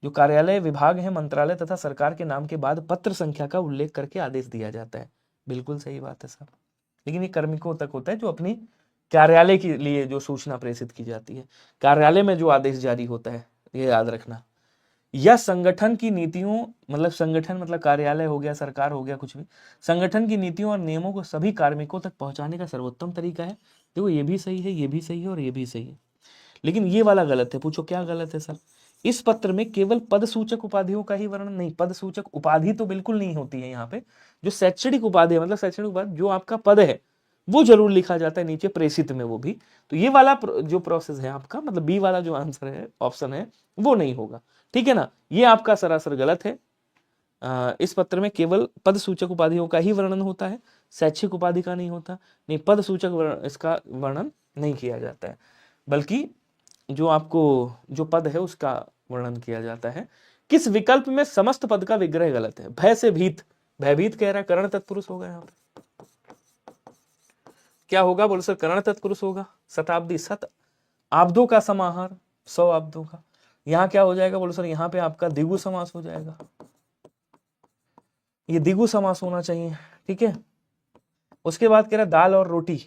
जो कार्यालय, विभाग है, मंत्रालय तथा सरकार के नाम के बाद पत्र संख्या का उल्लेख करके आदेश दिया जाता है। बिल्कुल सही बात है साहब, लेकिन ये कार्मिकों तक होता है जो अपनी कार्यालय के लिए जो सूचना प्रेषित की जाती है, कार्यालय में जो आदेश जारी होता है, ये याद रखना। यह संगठन की नीतियों, मतलब संगठन मतलब कार्यालय हो गया, सरकार हो गया, कुछ भी, संगठन की नीतियों और नियमों को सभी कार्मिकों तक पहुंचाने का सर्वोत्तम तरीका है। देखो ये भी सही है, ये भी सही है और ये भी सही है, लेकिन ये वाला गलत है। पूछो क्या गलत है सर? इस पत्र में केवल पद सूचक उपाधियों का ही वर्णन नहीं, पद सूचक उपाधि तो बिल्कुल नहीं होती है यहाँ पे। जो शैक्षणिक उपाधि है, मतलब शैक्षणिक उपाधि जो आपका पद है वो जरूर लिखा जाता है नीचे प्रेषित में, वो भी। तो ये वाला जो प्रोसेस है आपका, मतलब बी वाला जो आंसर है, ऑप्शन है, वो नहीं होगा, ठीक है ना। ये आपका सरासर गलत है। इस पत्र में केवल पद सूचक उपाधियों का ही वर्णन होता है, शैक्षिक उपाधि का नहीं होता। नहीं, पद सूचक इसका वर्णन नहीं किया जाता है, बल्कि जो आपको जो पद है उसका वर्णन किया जाता है। किस विकल्प में समस्त पद का विग्रह गलत है? भय से भीत, भयभीत कह रहा है, करण तत्पुरुष होगा यहाँ पे। क्या होगा बोलो सर? करण तत्पुरुष होगा। शताब्दी, सत आब्दों का समाहार, 100 आब्दों का। यहाँ क्या हो जाएगा बोलो सर? यहाँ पे आपका द्विगु समास हो जाएगा, ये द्विगु समास होना चाहिए, ठीक है। उसके बाद कह रहा दाल और रोटी,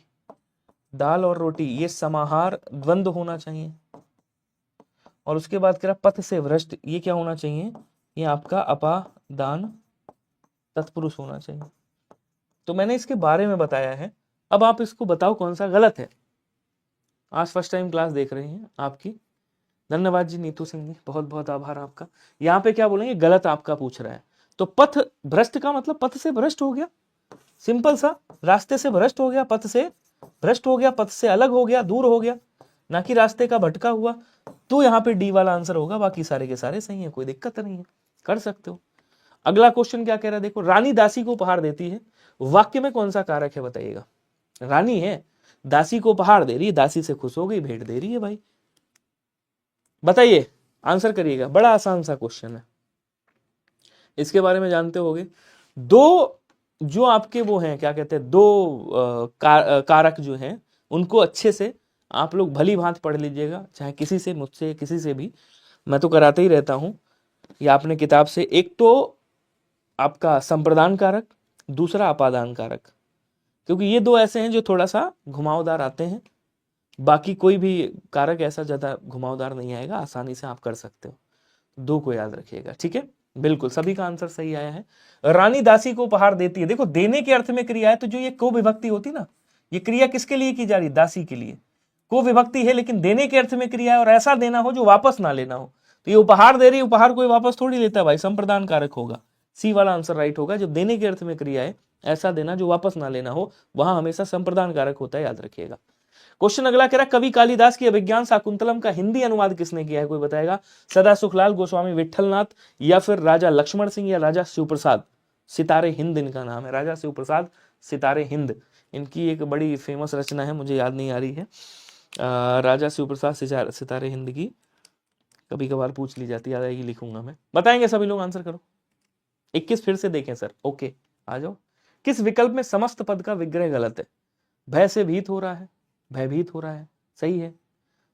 दाल और रोटी ये समाहार द्वंद्व होना चाहिए। और उसके बाद कह रहा पथ से भ्रष्ट, ये क्या होना चाहिए? ये आपका अपादान तत्पुरुष होना चाहिए। तो मैंने इसके बारे में बताया है, अब आप इसको बताओ कौन सा गलत है। आज फर्स्ट टाइम क्लास देख रहे हैं आपकी, धन्यवाद जी नीतू सिंह जी, बहुत बहुत आभार आपका। यहाँ पे क्या बोलेंगे? गलत आपका पूछ रहा है। तो पथ भ्रष्ट का मतलब पथ से भ्रष्ट हो गया, सिंपल सा, रास्ते से भ्रष्ट हो गया, पथ से भ्रष्ट हो गया, पथ से अलग हो गया, दूर हो गया, ना कि रास्ते का भटका हुआ। तो यहाँ पे डी वाला आंसर होगा, बाकी सारे के सारे सही है, कोई दिक्कत नहीं है, कर सकते हो। अगला क्वेश्चन क्या कह रहा है देखो, रानी दासी को उपहार देती है, वाक्य में कौन सा कारक है बताइएगा? रानी है, दासी को उपहार दे रही है, दासी से खुश हो गई, भेंट दे रही है भाई, बताइए, आंसर करिएगा। बड़ा आसान सा क्वेश्चन है, इसके बारे में जानते होगे। दो जो आपके वो हैं, क्या कहते हैं, दो कारक जो हैं, उनको अच्छे से आप लोग भली भांति पढ़ लीजिएगा, चाहे किसी से, मुझसे, किसी से भी, मैं तो कराते ही रहता हूं या अपने किताब से। एक तो आपका संप्रदान कारक, दूसरा अपादान कारक, क्योंकि ये दो ऐसे हैं जो थोड़ा सा घुमावदार आते हैं, बाकी कोई भी कारक ऐसा ज्यादा घुमावदार नहीं आएगा, आसानी से आप कर सकते हो। दो को याद रखिएगा, ठीक है। बिल्कुल सभी का आंसर सही आया है। रानी दासी को उपहार देती है, देखो देने के अर्थ में क्रिया है, तो जो ये को विभक्ति होती ना, ये क्रिया किसके लिए की जा रही? दासी के लिए। को विभक्ति है लेकिन देने के अर्थ में क्रिया है, और ऐसा देना हो जो वापस ना लेना हो। तो ये उपहार दे रही, उपहार कोई वापस थोड़ी लेता है भाई, संप्रदान कारक होगा। सी वाला आंसर राइट होगा। जब देने के अर्थ में क्रिया है, ऐसा देना जो वापस ना लेना हो, वहां हमेशा संप्रदान कारक होता है, याद रखिएगा। क्वेश्चन अगला कह रहा, कवि कालिदास की अभिज्ञान शाकुंतलम का हिंदी अनुवाद किसने किया है, कोई बताएगा? सदा सुखलाल, गोस्वामी विठलनाथ, या फिर राजा लक्ष्मण सिंह, या राजा शिवप्रसाद। सितारे हिंद इनका नाम है, राजा शिवप्रसाद सितारे हिंद। इनकी एक बड़ी फेमस रचना है, मुझे याद नहीं आ रही है। राजा शिवप्रसाद सितारे हिंद की कभी कभार पूछ ली जाती, याद आएगी लिखूंगा मैं। बताएंगे सभी लोग, आंसर करो। 21 फिर से देखें सर, ओके आ जाओ। किस विकल्प में समस्त पद का विग्रह गलत है? भय से भीत हो रहा है, भयभीत हो रहा है, सही है।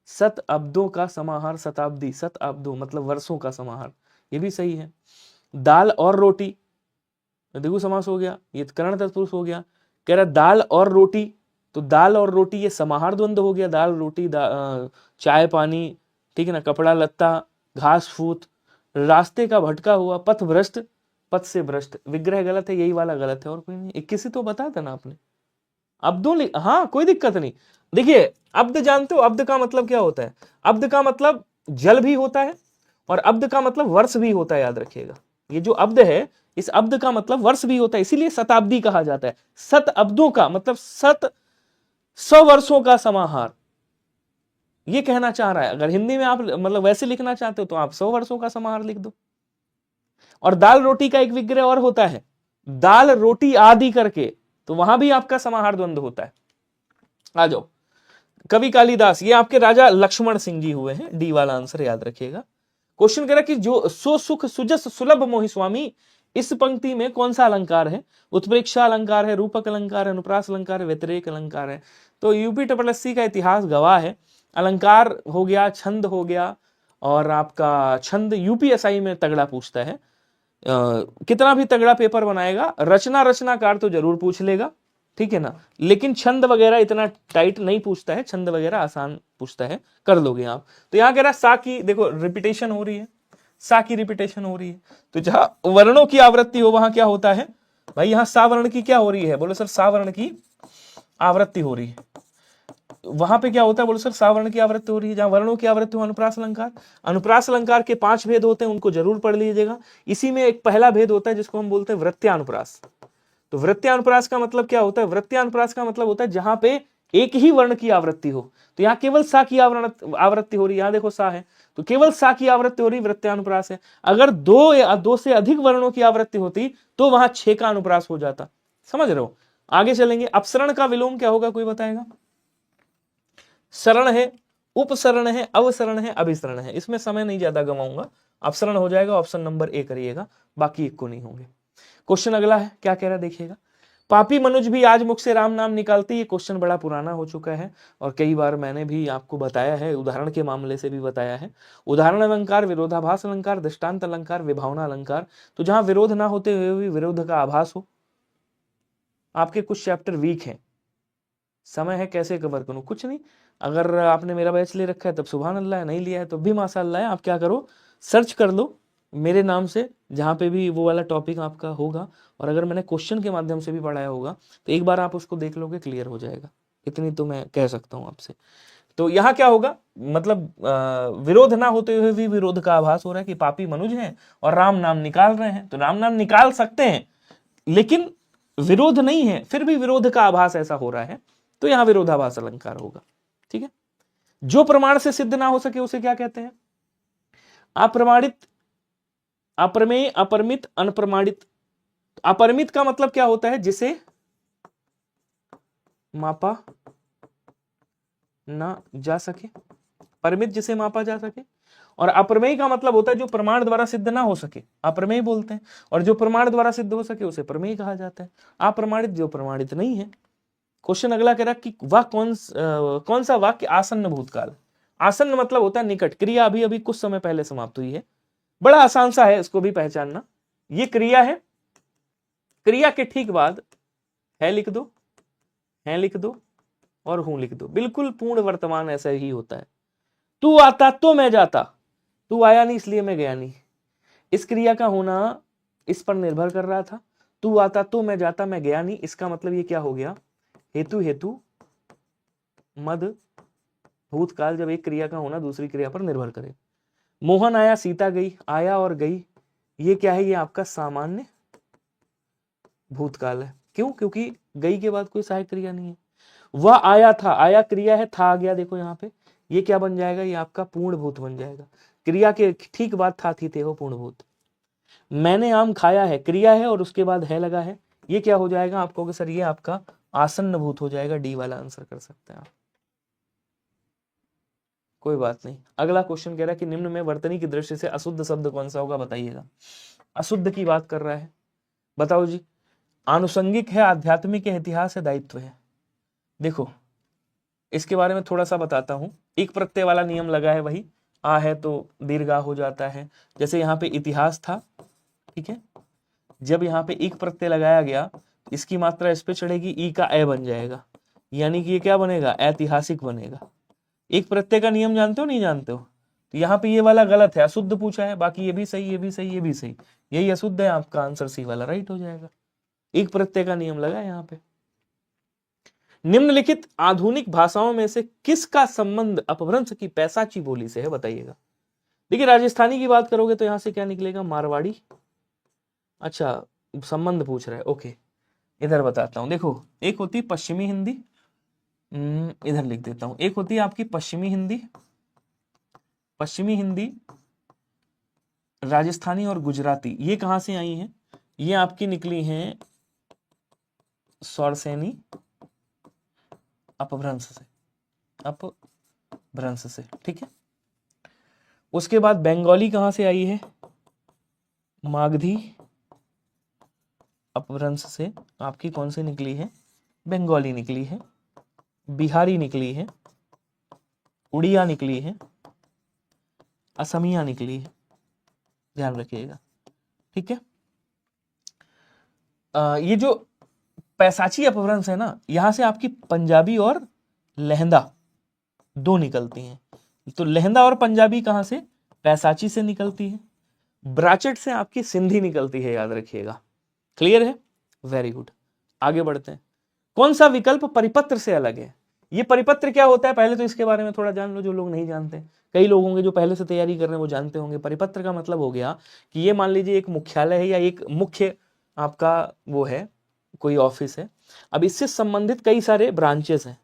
सत अब्दों का समाहार शताब्दी, सत अब्दों मतलब वर्षों का समाहार, ये भी सही है। दाल और रोटी, द्विगु समास हो गया, ये करण तत्पुरुष हो गया। कह रहा दाल और रोटी, तो दाल और रोटी ये समाहार द्वंद्व हो गया, दाल रोटी, चाय पानी, ठीक है ना, कपड़ा लत्ता, घास फूट, रास्ते का भटका हुआ, पथ भ्रष्ट, पथ से भ्रष्ट। विग्रह गलत है, यही वाला गलत है, और कोई नहीं। 21 तो बता था ना आपने। अब्दों, हाँ कोई दिक्कत नहीं। देखिए अब्द जानते हो, अब्द का मतलब क्या होता है? अब्द का मतलब जल भी होता है, और अब्द का मतलब वर्ष भी होता है, याद रखिएगा। ये जो अब्द है, इस अब्द का मतलब वर्ष भी होता है, इसीलिए शताब्दी कहा जाता है। सत अब्दों का मतलब 100 वर्षों का समाहार, ये कहना चाह रहा है। अगर हिंदी में आप मतलब वैसे लिखना चाहते हो तो आप 100 वर्षों का समाहार लिख दो। और दाल रोटी का एक विग्रह और होता है, दाल रोटी आदि करके, तो वहां भी आपका समाहार द्वंद्व होता है। आ जाओ, कवि कालिदास, ये आपके राजा लक्ष्मण सिंह जी हुए हैं, डी वाला आंसर याद रखिएगा। क्वेश्चन कह रहा कि जो सो सुख सुजस सुलभ मोहि स्वामी, इस पंक्ति में कौन सा अलंकार है? उत्प्रेक्षा अलंकार है, रूपक अलंकार है, अनुप्रास अलंकार है, व्यतिरेक अलंकार है। तो यूपी SSC का इतिहास गवाह है, अलंकार हो गया, छंद हो गया, और आपका छंद यूपीएसआई में तगड़ा पूछता है। कितना भी तगड़ा पेपर बनाएगा, रचनाकार तो जरूर पूछ लेगा, ठीक है ना, लेकिन छंद वगैरह इतना टाइट नहीं पूछता है, छंद वगैरह आसान पूछता है, कर लोगे आप। तो यहां कह रहा सा की, देखो रिपीटेशन हो रही है, सा की रिपीटेशन हो रही है, तो जहां वर्णों की आवृत्ति हो वहां क्या होता है भाई? यहां सा वर्ण की क्या हो रही है? बोलो सर सा वर्ण की आवृत्ति हो रही है। वहां पे क्या होता है? बोलो सर सा वर्ण की आवृत्ति हो रही है। जहां वर्णों की आवृत्ति हो, अनुप्रास अलंकार। अनुप्रास अलंकार के 5 भेद होते हैं, उनको जरूर पढ़ लीजिएगा। इसी में एक पहला भेद होता है जिसको हम बोलते हैं वृत्त्यानुप्रास। तो वृत्त्यानुप्रास का मतलब क्या होता है? वृत्त्यानुप्रास का मतलब होता है जहां पे एक ही वर्ण की आवृत्ति हो। तो यहाँ केवल सा की आवृत्ति हो रही है, यहाँ देखो सा है, तो केवल सा की आवृत्ति हो रही, वृत्त्यानुप्रास है। अगर दो से अधिक वर्णों की आवृत्ति होती तो वहां 6 का अनुप्रास हो जाता। समझ रहे हो? आगे चलेंगे। अपसरण का विलोम क्या होगा, कोई बताएगा? शरण है, उपसरण है, अवसरण है, अभिसरण है। इसमें समय नहीं ज्यादा गवाऊंगा, अपसरण हो जाएगा, ऑप्शन नंबर ए करिएगा, बाकी एक को नहीं होंगे। क्वेश्चन अगला है, क्या कह रहा है देखिएगा। पापी मनुज भी आज मुख से राम नाम निकालते। ये क्वेश्चन बड़ा पुराना हो चुका है, और कई बार मैंने भी आपको बताया है, उदाहरण के मामले से भी बताया है। उदाहरण अलंकार, विरोधाभास अलंकार, दृष्टांत अलंकार, विभावना अलंकार। तो जहां विरोध ना होते हुए भी विरोध का आभास हो। आपके कुछ चैप्टर वीक हैं, समय है कैसे कवर करूं, कुछ नहीं। अगर आपने मेरा बैच ले रखा है तब सुभान अल्लाह है, नहीं लिया है तो भी माशाअल्लाह है। आप क्या करो, सर्च कर लो मेरे नाम से, जहाँ पे भी वो वाला टॉपिक आपका होगा, और अगर मैंने क्वेश्चन के माध्यम से भी पढ़ाया होगा तो एक बार आप उसको देख लोगे, क्लियर हो जाएगा। इतनी तो मैं कह सकता हूँ आपसे। तो यहाँ क्या होगा, मतलब विरोध ना होते हुए भी विरोध का आभास हो रहा है कि पापी मनुज हैं और राम नाम निकाल रहे हैं। तो राम नाम निकाल सकते हैं, लेकिन विरोध नहीं है, फिर भी विरोध का आभास ऐसा हो रहा है, तो यहां विरोधाभास अलंकार होगा। ठीक है। जो प्रमाण से सिद्ध ना हो सके उसे क्या कहते हैं? अप्रमाणित, अप्रमेय, अपरमित, अनप्रमाणित। अपरमित का मतलब क्या होता है? जिसे मापा ना जा सके, परिमित जिसे मापा जा सके। और अप्रमेय का मतलब होता है जो प्रमाण द्वारा सिद्ध ना हो सके, अप्रमेय बोलते हैं। और जो प्रमाण द्वारा सिद्ध हो सके उसे प्रमेय कहा जाता है। अप्रमाणित जो प्रमाणित नहीं है। क्वेश्चन अगला कह रहा कि वह कौन सा वाक्य आसन्न भूतकाल। आसन्न मतलब होता है निकट, क्रिया अभी अभी कुछ समय पहले समाप्त हुई है। बड़ा आसान सा है, इसको भी पहचानना। ये क्रिया है, क्रिया के ठीक बाद है लिख दो, है लिख दो, और हूं लिख दो। बिल्कुल पूर्ण वर्तमान ऐसा ही होता है। तू आता तो मैं जाता, तू आया नहीं इसलिए मैं गया नहीं। इस क्रिया का होना इस पर निर्भर कर रहा था। तू आता तो मैं जाता, मैं गया नहीं, इसका मतलब ये क्या हो गया? हेतु हेतु मद भूतकाल जब एक क्रिया का होना दूसरी क्रिया पर निर्भर करे। मोहन आया, सीता गई, आया और गई, ये क्या है, ये आपका सामान्य भूतकाल है। क्यों? क्योंकि गई के बाद कोई सहायक क्रिया नहीं है। वह आया था, आया क्रिया है, था आ गया, देखो यहाँ पे ये क्या बन जाएगा, ये आपका पूर्ण भूत बन जाएगा। क्रिया के ठीक बाद था, थी, थे, वो पूर्ण भूत। मैंने आम खाया है, क्रिया है और उसके बाद है लगा है, ये क्या हो जाएगा, आप कहोगे सर ये आपका आसन्न भूत हो जाएगा। डी वाला आंसर कर सकते हैं आप, कोई बात नहीं। अगला क्वेश्चन कह रहा है कि निम्न में वर्तनी की दृष्टि से अशुद्ध शब्द कौन सा होगा, बताइएगा। अशुद्ध की बात कर रहा है, बताओ जी। आनुषंगिक है, आध्यात्मिक है, इतिहास है, दायित्व है। देखो इसके बारे में थोड़ा सा बताता हूं। एक प्रत्यय वाला नियम लगा है, वही आ है तो दीर्घा हो जाता है। जैसे यहाँ पे इतिहास था, ठीक है, जब यहाँ पे एक प्रत्यय लगाया गया, इसकी मात्रा इस पे चढ़ेगी, ई का ए बन जाएगा, यानी कि ये क्या बनेगा, ऐतिहासिक बनेगा। एक प्रत्यय का नियम जानते हो, नहीं जानते हो? तो यहाँ पे ये वाला गलत है, अशुद्ध पूछा है, बाकी ये भी सही, ये भी सही, ये भी सही, यही अशुद्ध है। आपका आंसर सी वाला राइट हो जाएगा। एक प्रत्यय का नियम लगा है यहाँ पे। निम्नलिखित आधुनिक भाषाओं में से किसका संबंध अपभ्रंश की पैसाची बोली से है, बताइएगा। देखिए राजस्थानी की बात करोगे तो यहां से क्या निकलेगा, मारवाड़ी। अच्छा संबंध पूछ रहा है, ओके इधर बताता हूं। देखो एक होती पश्चिमी हिंदी, इधर लिख देता हूं। एक होती है आपकी पश्चिमी हिंदी, पश्चिमी हिंदी, राजस्थानी और गुजराती। ये कहां से आई हैं, ये आपकी निकली हैं सौरसेनी अपभ्रंश से, अपभ्रंश से, ठीक है। उसके बाद बंगाली कहां से आई है, मागधी अपभ्रंश से आपकी कौन सी निकली है, बंगाली निकली है। बिहारी निकली है, उड़िया निकली है, असमिया निकली है, ध्यान रखिएगा, ठीक है। ये जो पैसाची अपभ्रंश है ना, यहां से आपकी पंजाबी और लहंदा दो निकलती हैं। तो लहंदा और पंजाबी कहां से, पैसाची से निकलती है। ब्राचट से आपकी सिंधी निकलती है, याद रखिएगा। क्लियर है, वेरी गुड। आगे बढ़ते हैं। कौन सा विकल्प परिपत्र से अलग है? ये परिपत्र क्या होता है, पहले तो इसके बारे में थोड़ा जान लो, जो लोग नहीं जानते। कई लोग होंगे जो पहले से तैयारी कर रहे हैं, वो जानते होंगे। परिपत्र का मतलब हो गया कि ये मान लीजिए एक मुख्यालय है या एक मुख्य आपका वो है, कोई ऑफिस है। अब इससे संबंधित कई सारे ब्रांचेस हैं,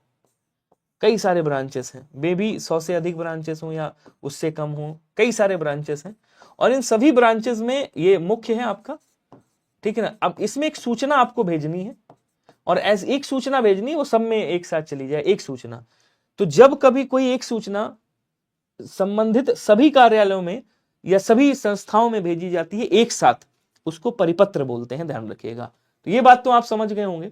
कई सारे ब्रांचेस हैं, मे बी 100 से अधिक ब्रांचेस हो या उससे कम हो, कई सारे ब्रांचेस हैं। और इन सभी ब्रांचेस में ये मुख्य है आपका, ठीक है ना। अब इसमें एक सूचना आपको भेजनी है, और ऐसी एक सूचना भेजनी है, वो सब में एक साथ चली जाए एक सूचना। तो जब कभी कोई एक सूचना संबंधित सभी कार्यालयों में या सभी संस्थाओं में भेजी जाती है एक साथ, उसको परिपत्र बोलते हैं, ध्यान रखिएगा। तो ये बात तो आप समझ गए होंगे।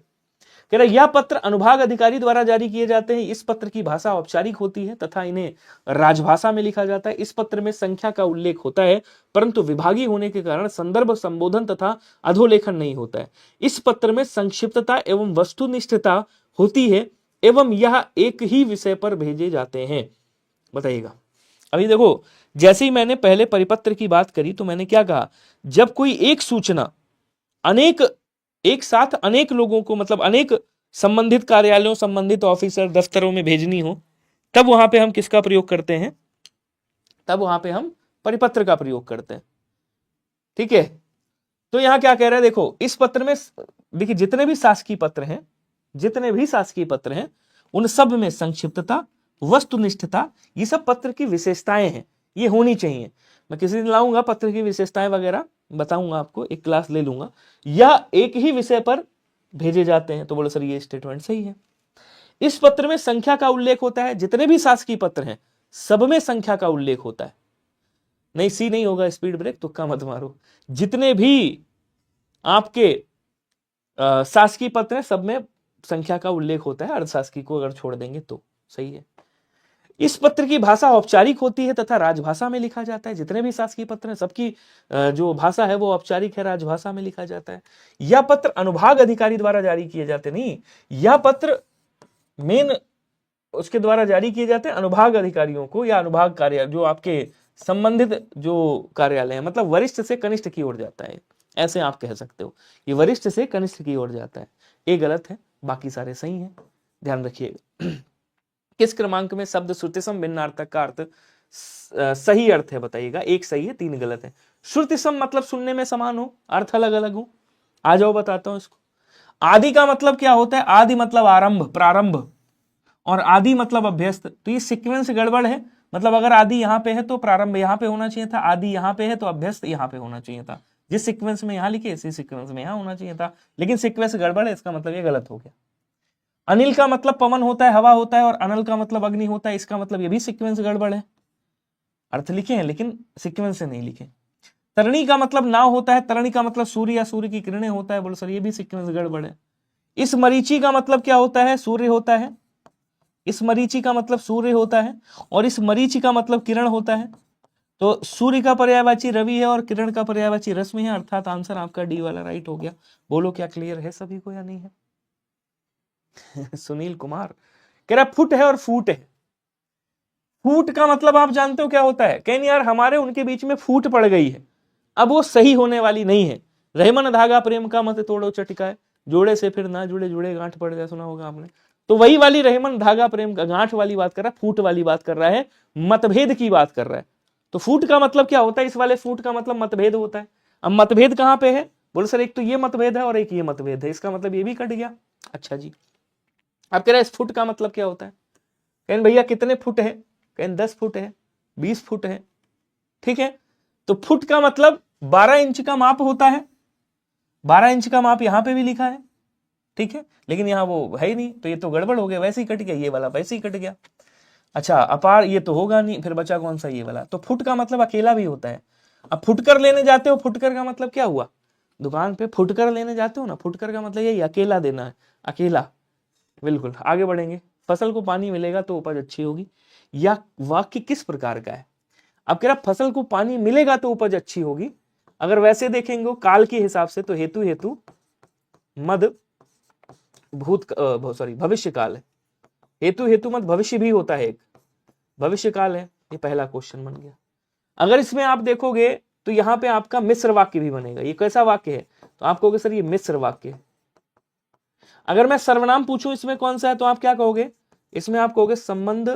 कह रहा यह पत्र अनुभाग अधिकारी द्वारा जारी किए जाते हैं। इस पत्र की भाषा औपचारिक होती है तथा इन्हें राजभाषा में लिखा जाता है। इस पत्र में संख्या का उल्लेख होता है, परंतु विभागीय होने के कारण संदर्भ, संबोधन तथा अधोलेखन नहीं होता है। इस पत्र में संक्षिप्तता एवं वस्तुनिष्ठता होती है एवं यह एक ही विषय पर भेजे जाते हैं। बताइएगा। अभी देखो, जैसे ही मैंने पहले परिपत्र की बात करी तो मैंने क्या कहा, जब कोई एक सूचना अनेक एक साथ अनेक लोगों को, मतलब अनेक संबंधित कार्यालयों, संबंधित ऑफिसर, दफ्तरों में भेजनी हो, तब वहां पे हम किसका प्रयोग करते हैं, तब वहां पे हम परिपत्र का प्रयोग करते हैं, ठीक है। तो यहां क्या कह रहा है, देखो इस पत्र में देखिए जितने भी शासकीय पत्र हैं, जितने भी शासकीय पत्र हैं, उन सब में संक्षिप्तता, वस्तुनिष्ठता, ये सब पत्र की विशेषताएं हैं, ये होनी चाहिए। मैं किसी दिन लाऊंगा पत्र की विशेषताएं वगैरह, बताऊंगा आपको, एक क्लास ले लूंगा। यह एक ही विषय पर भेजे जाते हैं। तो बोलो सर ये स्टेटमेंट सही है। इस पत्र में संख्या का उल्लेख होता है, जितने भी शासकीय पत्र हैं सब में संख्या का उल्लेख होता है। नहीं सी नहीं होगा, स्पीड ब्रेक, तुक्का मत मारो। जितने भी आपके शासकीय पत्र हैं सब में संख्या का उल्लेख होता है, अर्धशासकीय को अगर छोड़ देंगे तो सही है। इस पत्र की भाषा औपचारिक होती है तथा राजभाषा में लिखा जाता है। जितने भी शासकीय पत्र हैं सबकी जो भाषा है वो औपचारिक है, राजभाषा में लिखा जाता है। यह पत्र अनुभाग अधिकारी द्वारा जारी किए जाते नहीं, यह पत्र मेन उसके द्वारा जारी किए जाते हैं अनुभाग अधिकारियों को, या अनुभाग कार्य जो आपके संबंधित जो कार्यालय है, मतलब वरिष्ठ से कनिष्ठ की ओर जाता है, ऐसे आप कह सकते हो। ये वरिष्ठ से कनिष्ठ की ओर जाता है। ये गलत है, बाकी सारे सही हैं, ध्यान रखिएगा। किस क्रमांक में शब्द श्रुतिसम भिन्नार्थक का अर्थ सही अर्थ है बताइएगा। एक सही है, 3 गलत है। श्रुतिसम मतलब सुनने में समान हो, अर्थ अलग अलग हो। आ जाओ बताता हूं इसको। आदि का मतलब क्या होता है? आदि मतलब आरंभ, प्रारंभ, और आदि मतलब अभ्यस्त। तो ये सीक्वेंस गड़बड़ है, मतलब अगर आदि यहां पे है तो प्रारंभ यहां पे होना चाहिए था, आदि यहां पे है तो अभ्यस्त यहां पे होना चाहिए था। जिस सीक्वेंस में यहां लिखे इसी सीक्वेंस में यहां होना चाहिए था, लेकिन सीक्वेंस गड़बड़ है, इसका मतलब ये गलत हो गया। अनिल का मतलब पवन होता है, हवा होता है, और अनल का मतलब अग्नि होता है, इसका मतलब ये भी सीक्वेंस गड़बड़ है। अर्थ लिखे हैं लेकिन सीक्वेंस से नहीं लिखे। तरणी का मतलब नाव होता है, तरणी का मतलब सूर्य या सूर्य की किरणें होता है, बोलो सर ये भी सीक्वेंस गड़बड़ है। इस मरीची का मतलब क्या होता है? सूर्य होता है। इस मरीची का मतलब सूर्य होता है, और इस मरीची का मतलब किरण होता है। तो सूर्य का पर्यायवाची रवि है और किरण का पर्यायवाची रश्मि है, अर्थात आंसर आपका डी वाला राइट हो गया। बोलो क्या क्लियर है सभी को या नहीं है? सुनील कुमार कह रहा फुट है और फूट है। फूट का मतलब आप जानते हो क्या होता है? कहीं यार हमारे उनके बीच में फूट पड़ गई है, अब वो सही होने वाली नहीं है। रहमन धागा प्रेम का मत तोड़ो चटकाए, जोड़े से फिर ना जुड़े जुड़े गांठ पड़ जाए, सुना होगा आपने। तो वही वाली रहमन धागा प्रेम का गांठ वाली बात कर रहा है, फूट वाली बात कर रहा है, मतभेद की बात कर रहा है। तो फूट का मतलब क्या होता है? इस वाले फूट का मतलब मतभेद होता है। अब मतभेद कहां पे है? बोले सर एक तो ये मतभेद है और एक ये मतभेद है, इसका मतलब ये भी कट गया। अच्छा जी, अब कह रहे इस फुट का मतलब क्या होता है? कहें भैया कितने फुट है? कहें 10 फुट है, 20 फुट है, ठीक है। तो फुट का मतलब 12 इंच का माप होता है। 12 इंच का माप यहां पे भी लिखा है, ठीक है, लेकिन यहां वो है ही नहीं, तो ये तो गड़बड़ हो गया, वैसे ही कट गया, ये वाला वैसे ही कट गया। अच्छा अपार ये तो होगा नहीं, फिर बचा कौन सा? ये वाला। तो फुट का मतलब अकेला भी होता है। अब फुटकर लेने जाते हो, फुटकर का मतलब क्या हुआ? दुकान पे फुटकर लेने जाते हो ना, फुटकर का मतलब यही अकेला देना है, अकेला। बिल्कुल, आगे बढ़ेंगे। फसल को पानी मिलेगा तो उपज अच्छी होगी, या वाक्य किस प्रकार का है? अब कह रहा फसल को पानी मिलेगा तो उपज अच्छी होगी। अगर वैसे देखेंगे काल के हिसाब से तो हेतु हेतु मद भूत सॉरी भविष्य काल है। हेतु हेतु मत भविष्य भी होता है, एक भविष्य काल है। ये पहला क्वेश्चन बन गया। अगर इसमें आप देखोगे तो यहां पे आपका मिश्र वाक्य भी बनेगा। ये कैसा वाक्य है? तो आप कहोगे सर ये मिश्र वाक्य है। अगर मैं सर्वनाम पूछूं इसमें कौन सा है, तो आप क्या कहोगे? इसमें आप कहोगे संबंध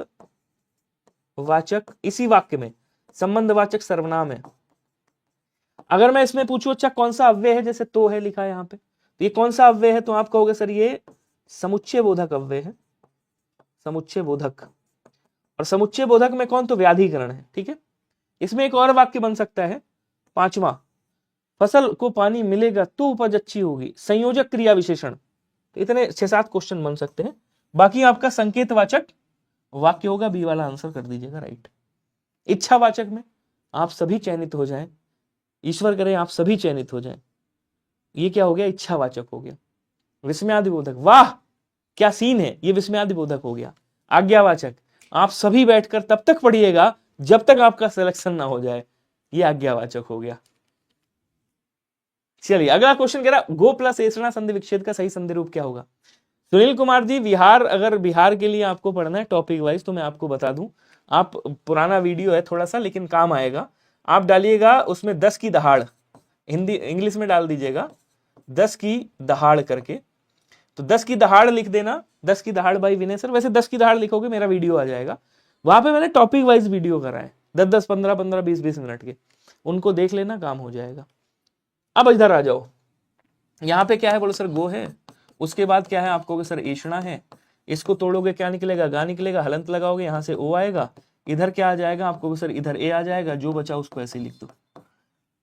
वाचक, इसी वाक्य में संबंध वाचक सर्वनाम है। अगर मैं इसमें पूछूं अच्छा कौन सा अव्यय है, जैसे तो है लिखा है यहाँ पे, तो ये कौन सा अव्यय है? तो आप कहोगे सर ये समुच्चय बोधक अव्यय है, समुच्चय बोधक। और समुच्चय बोधक में कौन? तो व्याधिकरण है, ठीक है। इसमें एक और वाक्य बन सकता है, 5वां, फसल को पानी मिलेगा तो उपज अच्छी होगी, संयोजक क्रिया विशेषण। इतने 6-7 क्वेश्चन बन सकते हैं। बाकी आपका संकेतवाचक वाक्य होगा, बी वाला आंसर कर दीजिएगा राइट। इच्छावाचक में आप सभी चयनित हो जाएं, ईश्वर करे आप सभी चयनित हो जाएं। ये क्या हो गया? इच्छावाचक हो गया। विस्मयादिबोधक, वाह क्या सीन है, ये विस्मयादिबोधक हो गया। आज्ञावाचक, आप सभी बैठकर तब तक पढ़िएगा जब तक आपका सिलेक्शन ना हो जाए, ये आज्ञावाचक हो गया। चलिए अगला क्वेश्चन कह रहा गो प्लस एषणा संधि विच्छेद का सही संधि रूप क्या होगा? सुनील कुमार जी, बिहार, अगर बिहार के लिए आपको पढ़ना है टॉपिक वाइज तो मैं आपको बता दूं, आप पुराना वीडियो है थोड़ा सा लेकिन काम आएगा, आप डालिएगा उसमें 10 की दहाड़, हिंदी इंग्लिश में डाल दीजिएगा 10 की दहाड़ करके। तो 10 की दहाड़ लिख देना, 10 की दहाड़ बाई विनय सर। वैसे 10 की दहाड़ लिखोगे मेरा वीडियो आ जाएगा, वहां पे मैंने टॉपिक वाइज वीडियो करा है, 10-10, 15-15, 20-20 मिनट के, उनको देख लेना, काम हो जाएगा। अब इधर आ जाओ, यहाँ पे क्या है? बोलो सर गो है, उसके बाद क्या है? आपको सर एषणा है, इसको तोड़ोगे क्या निकलेगा? गा निकलेगा, हलंत लगाओगे यहाँ से ओ आएगा, इधर क्या आ जाएगा? आपको सर इधर ए आ जाएगा, जो बचा उसको ऐसे लिख दो।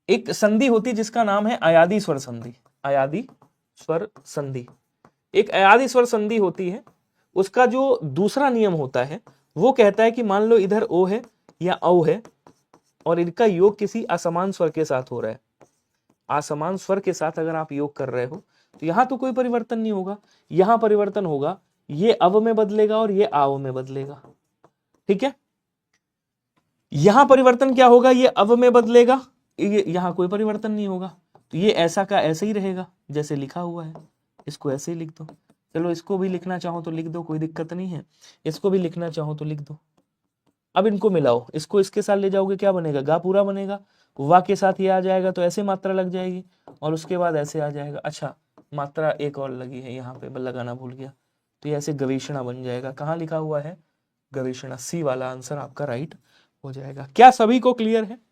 एक संधि होती है जिसका नाम है अयादी स्वर संधि, अयादी स्वर संधि। एक अयादी स्वर संधि होती है, उसका जो दूसरा नियम होता है वो कहता है कि मान लो इधर ओ है या औ है और इनका योग किसी असमान स्वर के साथ हो रहा है, असमान स्वर के साथ अगर आप योग कर रहे हो तो यहां तो कोई परिवर्तन नहीं होगा, यहां परिवर्तन होगा, ये अव में बदलेगा और ये आव में बदलेगा, ठीक है। यहां परिवर्तन क्या होगा? ये अव में बदलेगा, यहां कोई परिवर्तन नहीं होगा, तो ये ऐसा का ऐसे ही रहेगा जैसे लिखा हुआ है, इसको ऐसे ही लिख दो। चलो इसको भी लिखना चाहो तो लिख दो, कोई दिक्कत नहीं है, इसको भी लिखना चाहो तो लिख दो। अब इनको मिलाओ, इसको इसके साथ ले जाओगे क्या बनेगा? गा पूरा बनेगा, वा के साथ ये आ जाएगा तो ऐसे मात्रा लग जाएगी और उसके बाद ऐसे आ जाएगा। अच्छा मात्रा एक और लगी है यहाँ पे, लगाना भूल गया, तो ये ऐसे गवेषणा बन जाएगा। कहाँ लिखा हुआ है? गवेषणा, सी वाला आंसर आपका राइट हो जाएगा। क्या सभी को क्लियर है?